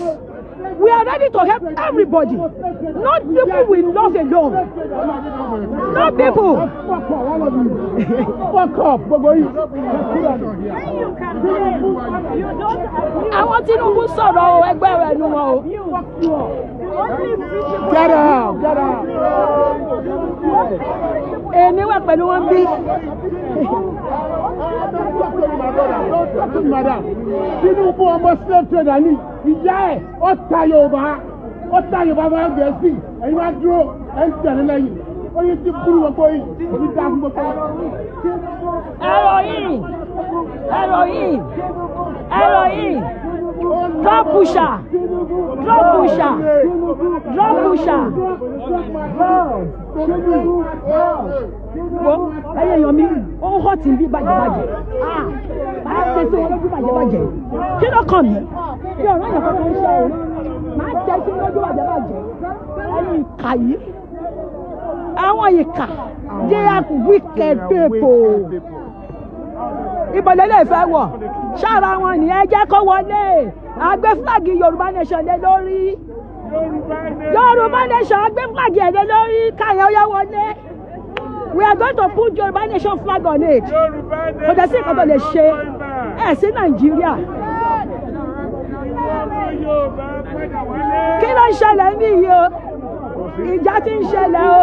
We are ready to help everybody. Not people we love alone. Not people. Fuck up. Àwọn Tinubu sọ̀rọ̀ o, ẹgbẹ́ rẹ̀ nu wọn o. Get out. Èmi wà pẹ̀lú wọn bí. Madam, Tinubu ọmọ slave trader ni ìyá ẹ̀ ọ̀tá Yorùbá máa ń Gẹ̀ẹ́sì ẹ̀yin wá dúró ẹ̀ ń tẹ̀lé lẹ́yìn ó yẹ ti kúrú gbogbo yìí òbí dá fún gbogbo. Heroin. Drug pusher. Wọ́n ẹyẹ èèyàn mi ó ń hot bí bàjẹ́. Máa tẹ̀sí wọn lójú bàjẹ́. Kí ló kàn mí? Bí ọ̀rọ̀ yẹn kọ́ ló ń ṣe o. Máa tẹ̀sí wọn lójú bàjẹ́. Ẹni ìkà yìí. Àwọn ìkà they are wicked people. Ìbọ̀lẹ̀ lè fẹ́ wọ̀. Ṣára wọn ni ẹ jẹ́ kó wọlé. Àgbé fúlàgì Yorùbá nation lé lórí. Yorùbá nation àgbé fúlàgì ẹ̀ lé lórí. Káyọ̀ yẹ wọlé. We are going to put Yoruba nation flag on it. Kò dẹ̀ sí nǹkan tó lè ṣe ẹ̀ sí Nàìjíríà. Kí ló ń ṣẹlẹ̀ ní yìí o? Ìjà ti ń ṣẹlẹ̀ o.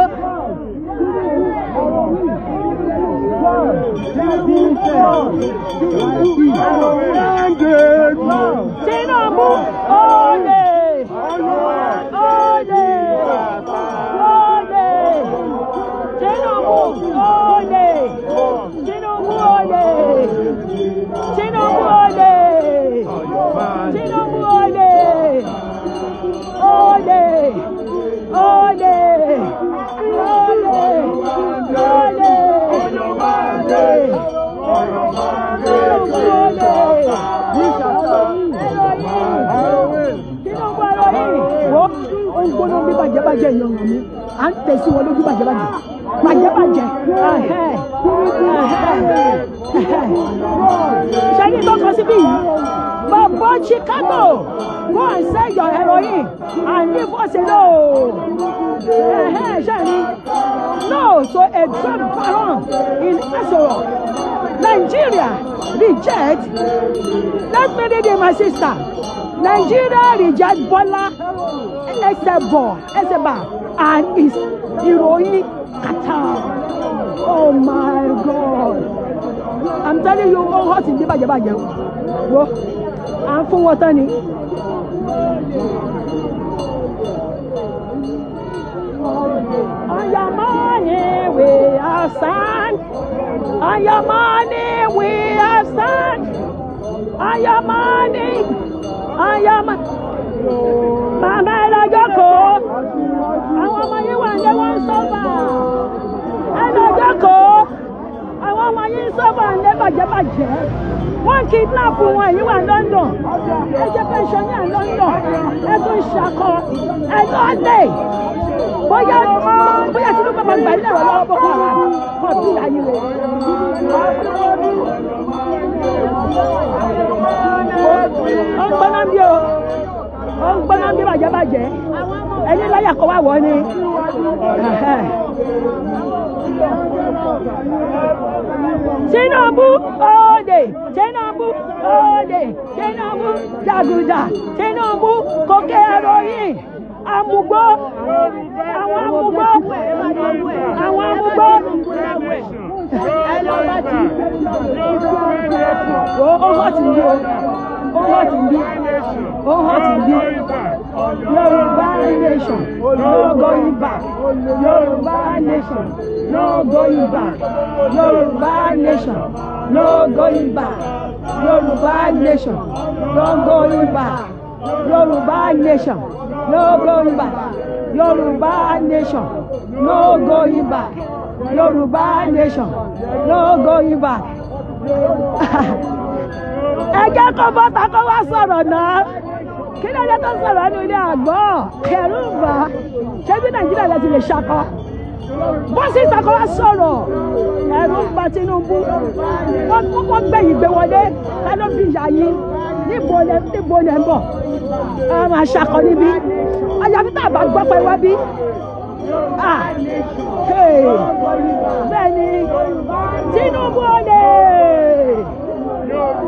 Tinubu olè. Tinubu bàjẹ́ yan mi à ń tẹ̀sí wọn lójú bàjẹ́ ṣẹ́ni tó kọ síbí yìí bàbá Chicago go and sell your heroin and leave us alone. Ṣẹ́ni no to a drug baron in Asoro. Nigeria reject. Let me read it, my sister. Nigeria reject Bola Eseba and his heroin Chatham. Oh my God! I'm telling you, all hot in the bàjẹ́. Wo, à ń fún wọn tán ni. On your money we are stand. On your money we are stand. On your money. Màmá ẹ lọ jókòó. Àwọn ọmọ yìí wà ní wọ́n ń sọ́fà. Ẹ lọ jókòó. Àwọn ọmọ yìí ń sọ́fà ní bàjẹ́. Wọ́n kidnap wọn èyí wà London. Ẹ jẹ́ pensioner London. Ẹ tún ṣakọ. Ẹ lọ́lẹ̀. Bóyá Tinubu máa gbà ilé ẹ̀rọ lọ́wọ́ Boko Haram. Wọ́n bí ayé rẹ̀. Ó ń gbọ́ná bí o. ń bí bàjẹ́ ẹni láyà kọ́ wá wọ́ ni. Tinubu olè, Tinubu olè, Tinubu jàgùdà, Tinubu kòkè heroin, àmùgbó, àwọn àmùgbó, àwọn àmùgbó. Ó hàn tí ní o, ó hàn tí ní, ó hàn tí ní. Yoruba nation, no going back. Yoruba nation, no going back. Yoruba nation, no going back. Yoruba nation, no going back. Yoruba nation, no going back. Yoruba nation, no going back. Yoruba nation, no going back. Ẹ jẹ́ kó bọ́ta kó wá sọ̀rọ̀ náà. Kí ló dé tó sọ̀rọ̀ ní ilé àgbọ̀? Ẹ̀rù ń bà á. Ṣé bí Nàìjíríà lè ti lè ṣakọ? Bọ́sì ìtàkọ́ wá sọ̀rọ̀. Ẹ̀rù ń bà Tinubu. Wọ́n gbẹ̀yìn gbé wọlé. Ta ló bí ìyá yín? Níbo lẹ ń bọ̀? Ẹ máa ṣakọ níbí. Àyàfi tá a bá gbọ́ pé wá bí. Bẹ́ẹ̀ni, Tinubu olè!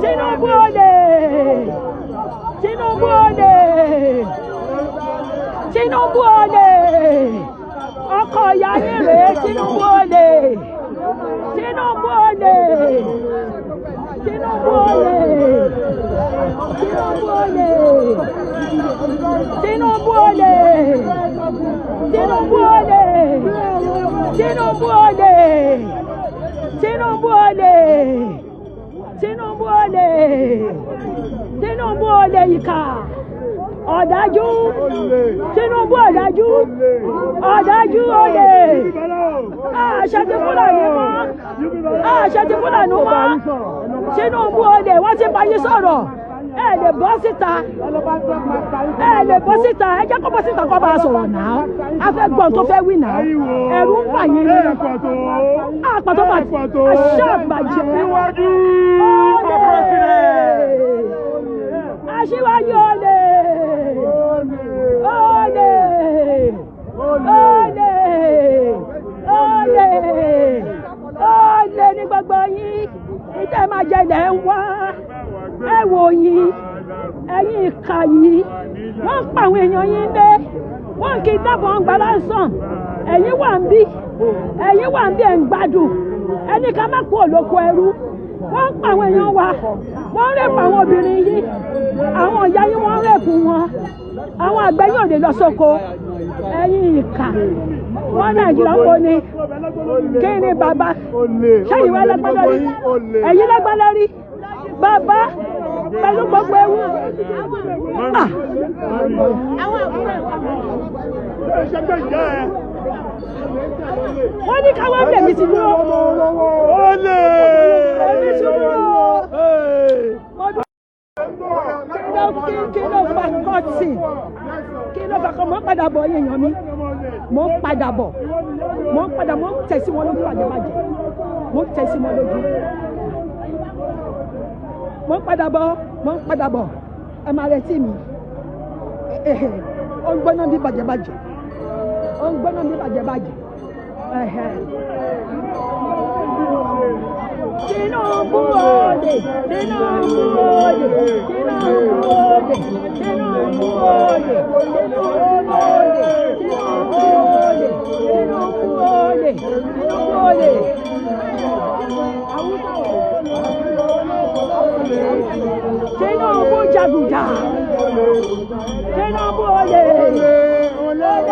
Tinubu olè! Tinubu olè! Tinubu olè! Ọkọ ìyá yín rèé, Tinubu olè! Tinubu olè! Tinubu olè! Tinubu olè! Tinubu olè! Tinubu olè! Tinubu olè! Tinubu olè! Tinubu olè! Tinubu olè ìkà! Ọ̀dájú! Tinubu ọ̀dájú! Ọ̀dájú olè! Àṣẹ ti Fúlàní mọ́! Àṣẹ ti Fúlàní mọ́! Tinubu olè! Wọ́n ti bá yín sọ̀rọ̀! Ẹ lè bọ́ síta! Ẹ lè bọ́ síta! Ẹ jẹ́ kó bọ́ síta kó bá a sọ̀rọ̀ náà! A fẹ́ gbọ́n tó fẹ́ wí náà! Ẹ̀rù ń bà yín ni! Àpàtó àṣà àgbàjẹ́! Aṣíwájú olè! Olè! Olè! Olè! Olè ní gbogbo yín! Ìjẹ́ máa jẹ ilẹ̀ ń wá! Ẹ wò yín! Ẹ̀yin ìkà yìí! Wọ́n ń pa àwọn èèyàn yín dé! Wọ́n kì í dábọ̀ ń gba lásán! Ẹ̀yin wà ń bí! Ẹ̀yin wà ń bí ẹ̀ ń gbádùn! Ẹni ká má kú òlóko ẹrú! Wọ́n ń pa àwọn èèyàn wa! Wọ́n ń rèpù àwọn obìnrin yìí! Àwọn ìyá yín wọ́n ń rèpù wọn! Àwọn àgbẹ̀ yóò lè lọ sóko! Ẹ̀yin ìkà! Wọ́n Nàìjíríà kò ní! Kí ni bàbá? Ṣẹ́yìn wá lẹ́gbẹ́ lórí? Ẹ̀yin lẹ́gbẹ́ lórí? Bàbá pẹ̀lú gbogbo ewu. Wọ́n ní káwọn ẹ̀mí ti dúró. Ẹ̀mí ti dúró. Kí ló fa kọ́ọ̀tì? Kí ló fa kọ́? Mo ń padà bọ̀ èèyàn mi. Mo ń padà bọ̀. Mo ń tẹ̀sí wọn lójú àjẹbàjẹ́. Mo ń tẹ̀sí wọn lójú. Mo ń padà bọ̀. Ẹ máa retí mi. Ó ń gbóná bí bàjẹ́bàjẹ́. Ó ń gbóná bí bàjẹ́bàjẹ́. Tinubu olè! Tinubu olè! Tinubu olè! Tinubu olè! Tinubu olè! Tinubu olè! Tinubu olè! Tinubu olè! Tinubu jàgùdà! Tinubu olè! Olè!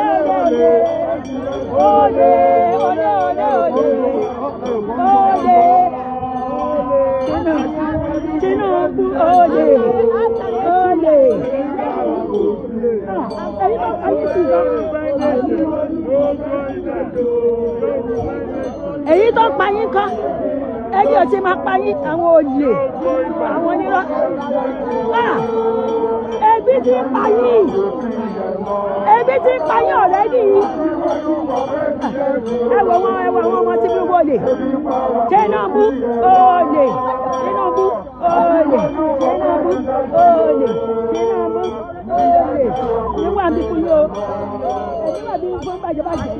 Olè! Olè! Olè! Tinubu olè! Olè! Èyí tó pa yín kọ́, ẹni ò ti máa pa yín àwọn olè, àwọn onírọ́. Ebi ti ń pa yín! Ebi ti ń pa yín ọ̀rẹ́dì yìí. Ẹ wò àwọn ọmọ Tinubu olè. Tinubu olè! Tinubu olè! Tinubu olè! Tinubu olè! bí fún yín o èmi wà bí fún bàjẹ́bàjẹ́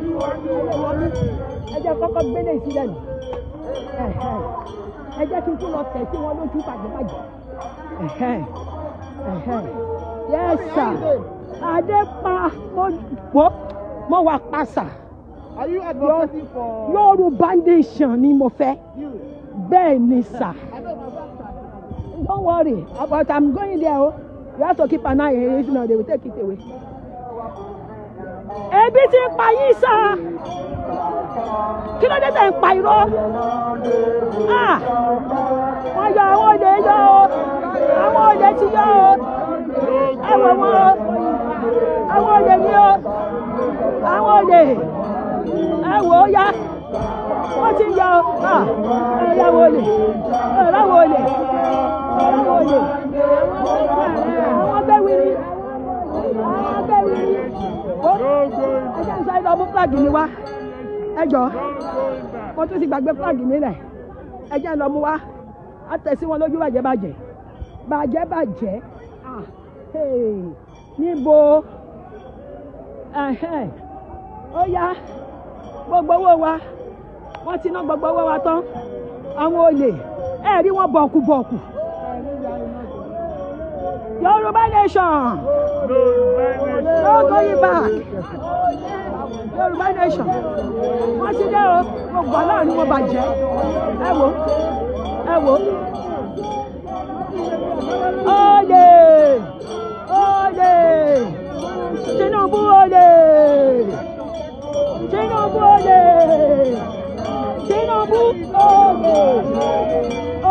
ẹ jẹ́ kọ́kọ́ gbélé ìsílẹ̀ nù ẹ jẹ́ kí n tún lọ tẹ̀ sí wọn lójú bàjẹ́bàjẹ́ yes sir Adépa mo wà pàṣà Yorùbá nation ni mo fẹ́ bẹ́ẹ̀ ni sà don't worry but I'm going there o you have to keep an eye on it now they will take it away. Ebi ti ń pa yín sá kí ló dé tẹ̀ ń pa irọ́ wọ́n yọ àwọn olè yọ o àwọn olè ti yọ o ẹ wò wọ́n o àwọn olè mi o àwọn olè ẹ wò ó yá wọ́n ti yọ o ẹ láwọn olè ẹ láwọn olè ẹ láwọn olè àwọn bẹ́ẹ̀ wíri àwọn bẹ́ẹ̀ wíri ẹ jẹ́ nsọ ìlú ọmú flag mi wá ẹ jọ mo tún ti gbàgbé flag mi rẹ̀ ẹ jẹ́ lọ mú wá á tẹ̀sí wọn lójú bàjẹ́bàjẹ́ bàjẹ́bàjẹ́ níbo ó yá gbogbo owó wa wọ́n ti ná gbogbo owó wa tán àwọn olè ẹ rí wọn bọ̀kùbọ̀kù Yoruba nation no going back Yoruba nation wọ́n ti dé o gbogbo aláwọ̀ ni wọ́n bàjẹ́ ẹ wò olè olè Tinubu olè Tinubu olè Tinubu olè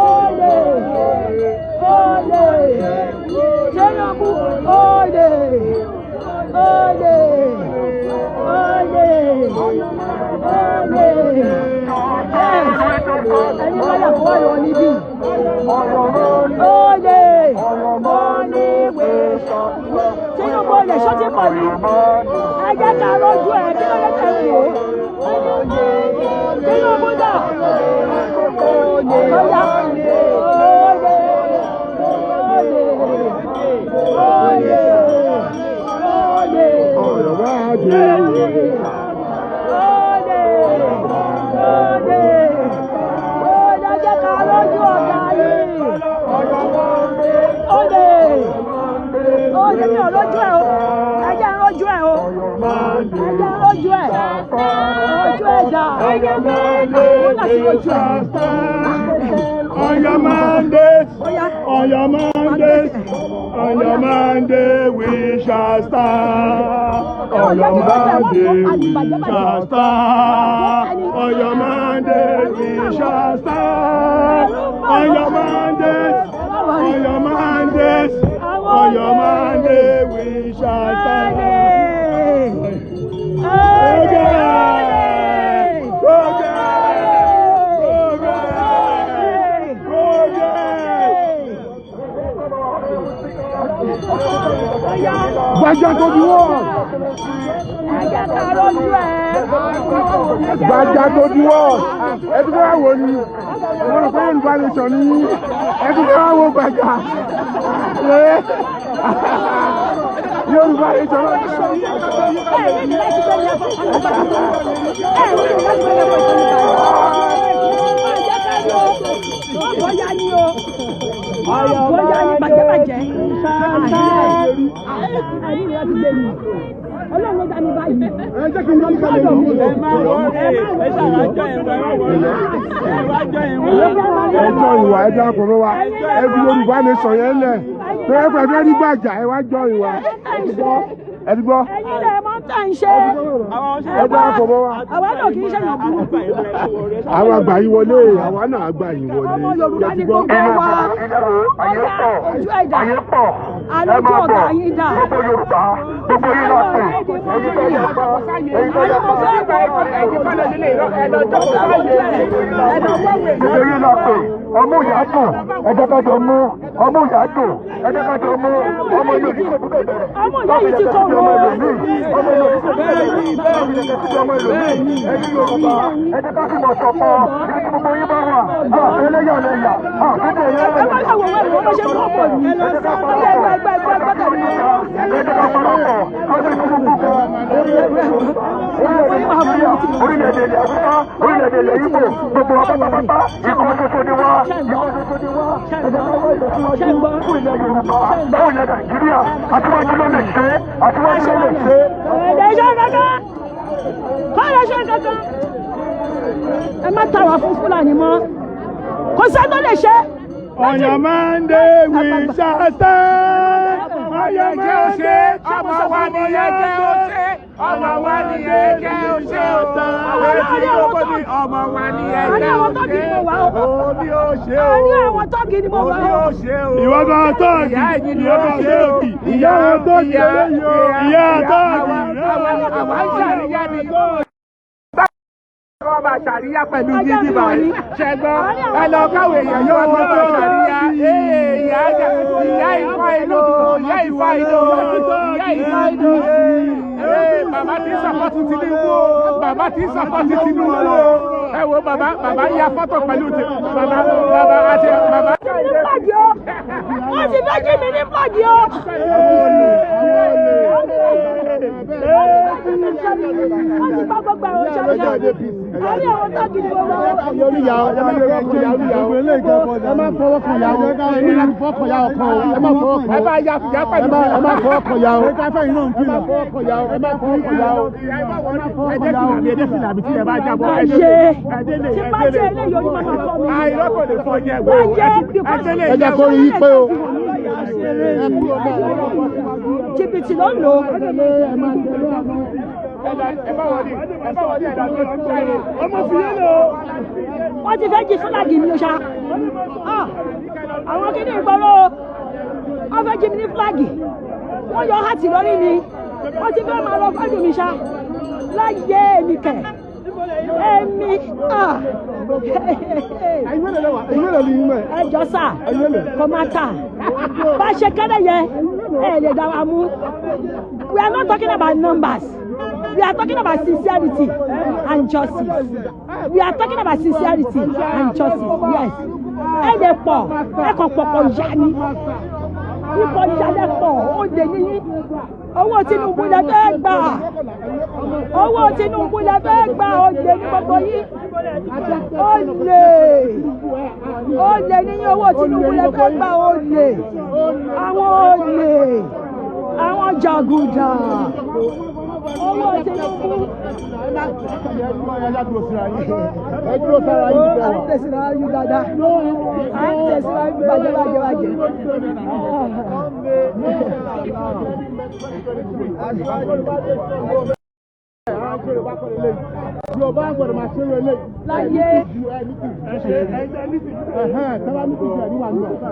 olè olè Tinubu olè olè olè olè ẹni wáyà kó wáyà wọn níbí olè wọn ní ìwé Tinubu olè ṣọ́ọ́tì pọ̀ ní ẹ jẹ́ ká lójú ẹ̀ kí ló lè tẹ̀ wò Tinubu dà olè lọ́yà olè olè jẹ́ ká lójú ọ̀gá yìí olè mi ò lójú ẹ̀ o ẹ jẹ́ lójú ẹ̀ o ẹ jẹ́ lójú ẹ̀ ojú ẹ̀ dà ó láti lójú ẹ̀. On your mandate, on your mandate, on your mandate we shall stand. On your mandate we shall stand. On your mandate we shall stand. On your mandate, on your mandate, on your mandate we shall stand. Okay. Gbàjà tó di wọ́n. Ẹ̀jẹ̀ ká lójú ẹ̀. Gbàjà tó di wọ́n. Ẹ ti fẹ́ wò ni. Mo rò pé Yorùbá nation ni. Ẹ ti fẹ́ wò Gbàjà. Yorùbá nation ló ti sọ. Bóyá ni o. Bóyá ni bàjẹ́bàjẹ́. Àyè ni wọ́n ti gbé mi. Ọlọ́run ló dá mi báyìí. Ẹ jẹ́ kí n lọ sọ́dọ̀ mi. Ẹ máa wọlé ẹ ṣàwájọ ìwà ẹ wọlé ẹ wájọ ìwà. Ẹjọ́ ìwà ẹjọ́ àkọ́rọ́ wa ẹ fi Yorùbá nation yẹn lẹ̀. Bẹ́ẹ̀ pẹ̀lú ẹni Gbàjà ẹ wá jọ ìwà. Ẹ ti gbọ́. Ẹ̀yin lè mọ tá ń ṣe. Ẹjọ́ àkọ́rọ́ wa. Àwa náà kì í ṣe yàn burú. Àwọn àgbà yìí wọlé, àwa náà àgbà yìí wọlé. Ọmọ Yorùbá ní gbogbo wa. Ọjà ojú ẹ̀dá. Àlejò ọ̀gá yín dà. Gbogbo Yorùbá, gbogbo yín lọ pè. Èyí tó yẹ kọ́, èyí tó yẹ kọ́. Gbogbo yín lọ pè. Ọmú ìyá dùn, ẹjẹ́ ká jọ mú. Ọmú ìyá dùn, ẹjẹ́ ká jọ mú. Ọmọ yóò ní kò dúkọ̀ bẹ̀rẹ̀. Ọmọ ìyá yìí ti kọ̀ wọ́n. Ọmọ yóò ní kò ẹ̀yin Yorùbá, ẹjẹ́ ká fi mọ̀ sọ̀pọ̀. Ibi tí gbogbo yín bá wà, ẹlẹ́yàmẹ̀yà, gbogbo yín Ẹ má kàwé wọ́n ìwọ́n bó ṣe ń kọ́ pọ̀ ní. ẹjẹ́ ká parapọ̀. Ẹjẹ́ ká parapọ̀. orílẹ̀-èdè ilẹ̀ Haúsá, orílẹ̀-èdè ilẹ̀ Ìgbò, gbogbo wa pátápátá, ìkan ṣoṣo ni wá, ìkan ṣoṣo ni wá, ẹ̀jẹ̀ ká wá ìlọsíwájú fún ilẹ̀ Yorùbá, báwo ilẹ̀ Nàìjíríà, àtiwájú ló lè ṣe, àtiwájú ló lè ṣe. Ẹ̀ẹ́dẹ́sẹ̀ kankan, kọ́lẹ́sẹ̀ kankan, ẹ má tà wá fún Fúlàní mọ́, kò sẹ́ni tó lè ṣe. On your Monday we shall stand. On your Monday, ọmọ wa ni ẹjẹ ó ṣe, ọmọ wa ni ẹjẹ ó ṣe ó tán. Ẹtí gbogbo ni ọmọ wa ni ẹjẹ ó ṣe. Omi ó ṣe o. Àní àwọn tọ́kì ni mo wà Omi ó. ó ṣe o. ìwọ kan tọ́ọ̀kì, Ìyá ẹ̀yin ni ìwọ ó kan ṣe o. tọ́ọ̀kì, ìyá kan tọ́ọ̀kì lẹ́yìn o. Ìyá tọ́ọ̀kì. Àwa ń ṣàríyá ni. Wọ́n máa ṣàríyá pẹ̀lú bíbí báyìí. Ṣẹ́gbọ́n ẹ lọ káwé èèyàn yóò wọ́n máa ṣàríyá. Ìyá ìfá inú, ìyá ìfá inú, ìyá ìfá inú. Bàbá tí ń sàpọ́tù Tinubu o, bàbá tí ń sàpọ́tù Tinubu o. Ẹ wo bàbá ya fọ́tò pẹ̀lú ti bàbá àti bàbá. Fúlàní o, wọ́n ti fẹ́ jí mi ní Fúlàní o. Wọ́n ti bá gbogbo àwọn ṣáṣá. Àní àwọn tọ́kì ni mo wà ó. ẹ má fọwọ́ kan yà ó, ẹ má fọwọ́ kan yà ọkọ o, ẹ má fọwọ́ kan. Ẹ bá ya fìyà pẹ̀lú. Ẹ má fọwọ́ kan yà ó. Ẹ jẹ́ fìlà mi, ẹ jẹ́ fìlà mi tí ẹ bá jábọ̀. Ayé tí bá jẹ́ eléyìí oní máa fọ́ mi. Àìrọ́ kò lè fọ yẹn wò. Ẹ jẹ́ kó rí yí pé o. Jìbìtì ló ń lò ó. Wọ́n ti fẹ́ jí fúlàgì mi ṣá. Àwọn kìíní ìgboro wọ́n fẹ́ jí mi ní fúlàgì. Wọ́n yọ hàtì lórí mi. Wọ́n ti fẹ́ máa lọ fọ́dún mi ṣá. Láyé èmi kẹ̀. Èmi ẹjọ́ sà kọ́mátà bá ṣe kẹ́lẹ́ yẹ ẹ lè dá wa mú. We are not talking about numbers. We are talking about sincerity and justice. We are talking about sincerity and justice. Yes. Ẹ lè pọ̀ ẹ kàn pọ̀pọ̀ yá ni. Ipò ìyálẹ̀ pọ̀ ó lè níyí. Owó Tinubu lẹ fẹ́ gbà. Owó Tinubu lẹ fẹ́ gbà ó lè ní gbogbo yìí. Ó lè níyí owó Tinubu lẹ fẹ́ gbà ó lè. Àwọn olè. Àwọn jàgùdà. Owó Tinubu. Ẹ dúró sára yín bẹ́ẹ̀ À ń tẹ̀síra yín dáadáa. À ń tẹ̀síra yín bàjẹ́. Yorùbá gbọ́dọ̀ máa ṣe wọlé. Láyé. Tẹ́lá ní kìí ẹ̀rí wà nígbà.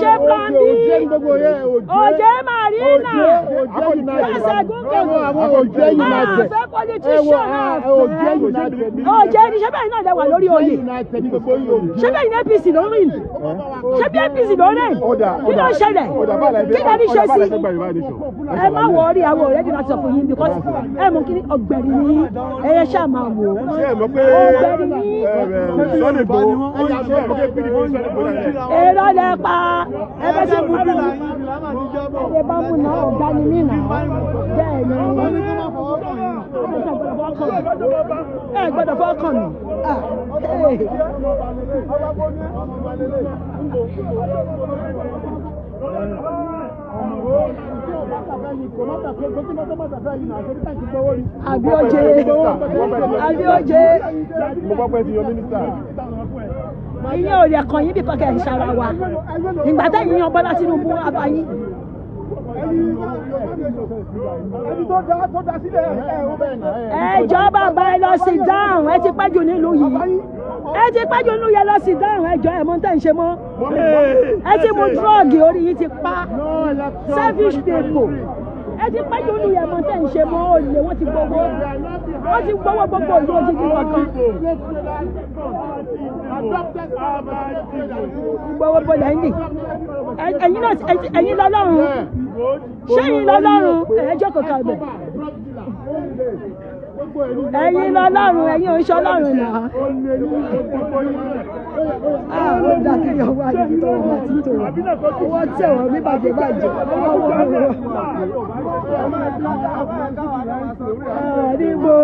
Ṣé plan B? Òjé Marina. Fẹsẹ̀ gúngùn. Fẹ́ politician náà fẹ́. Òjé ni ṣé bẹ́ẹ̀ náà lẹ wà lórí oyè? Ṣé bẹ́ẹ̀ ni APC ló rìn? Ṣé bí APC ló rìn? Kí ló ṣẹlẹ̀? Kí ló ní ṣe sí? Ẹ má wọrí àwọn ọ̀rẹ́dì láti sọ fún yín because ẹ mú kí ọ̀gbẹ̀rì ní ẹyẹ ṣáà máa wò ó. Ọ̀gbẹ̀rì ní. Èrò lẹ pa ẹgbẹ́ tí mo bí ẹ bá mú náà ọ̀gá ni mí náà bẹ́ẹ̀ ni ẹ gbọ́dọ̀ fọ́kàn mi. Àbíọ́jẹ́. Mo gbọ́ pé ti yọ mínísítà. Ìyẹn ò lè kàn yín bí kọ́kẹ́ ń ṣara wa. Ìgbà tẹ́yìn yan Bọ́lá Tinubu abayín. Ẹjọ́ bàbá ẹ lọ sí dáhùn ẹ ti pẹ́jù nílùú yìí. Ẹ ti pẹ́jù nílùú yẹn lọ sí dáhùn ẹjọ́ ẹ̀ mọ́ tẹ́ ń ṣe mọ́. Ẹ ti mú dúrọ́ọ̀gì orí yìí ti pa. Selfish people. Ẹ ti pẹ́jù nílùú yẹn mọ́ tẹ́ ń ṣe mọ́ olè wọ́n ti gbowó. Wọ́n ti gbowó gbogbo ìlú òjijì kankan. Gbowó bọ̀lẹ̀ ń dì. Ẹ̀yin lọ́lọ́run. Ṣé ẹ̀yin lọ́lọ́run? Ẹjọ́ kò kà bẹ̀. Ẹ̀yin lọ́lọ́run, ẹ̀yin ò ń ṣe Ọlọ́run náà. kéèyàn wá níbi tó wọn ti tó owó tí ọ̀rọ̀ mi bàjẹ́ níbo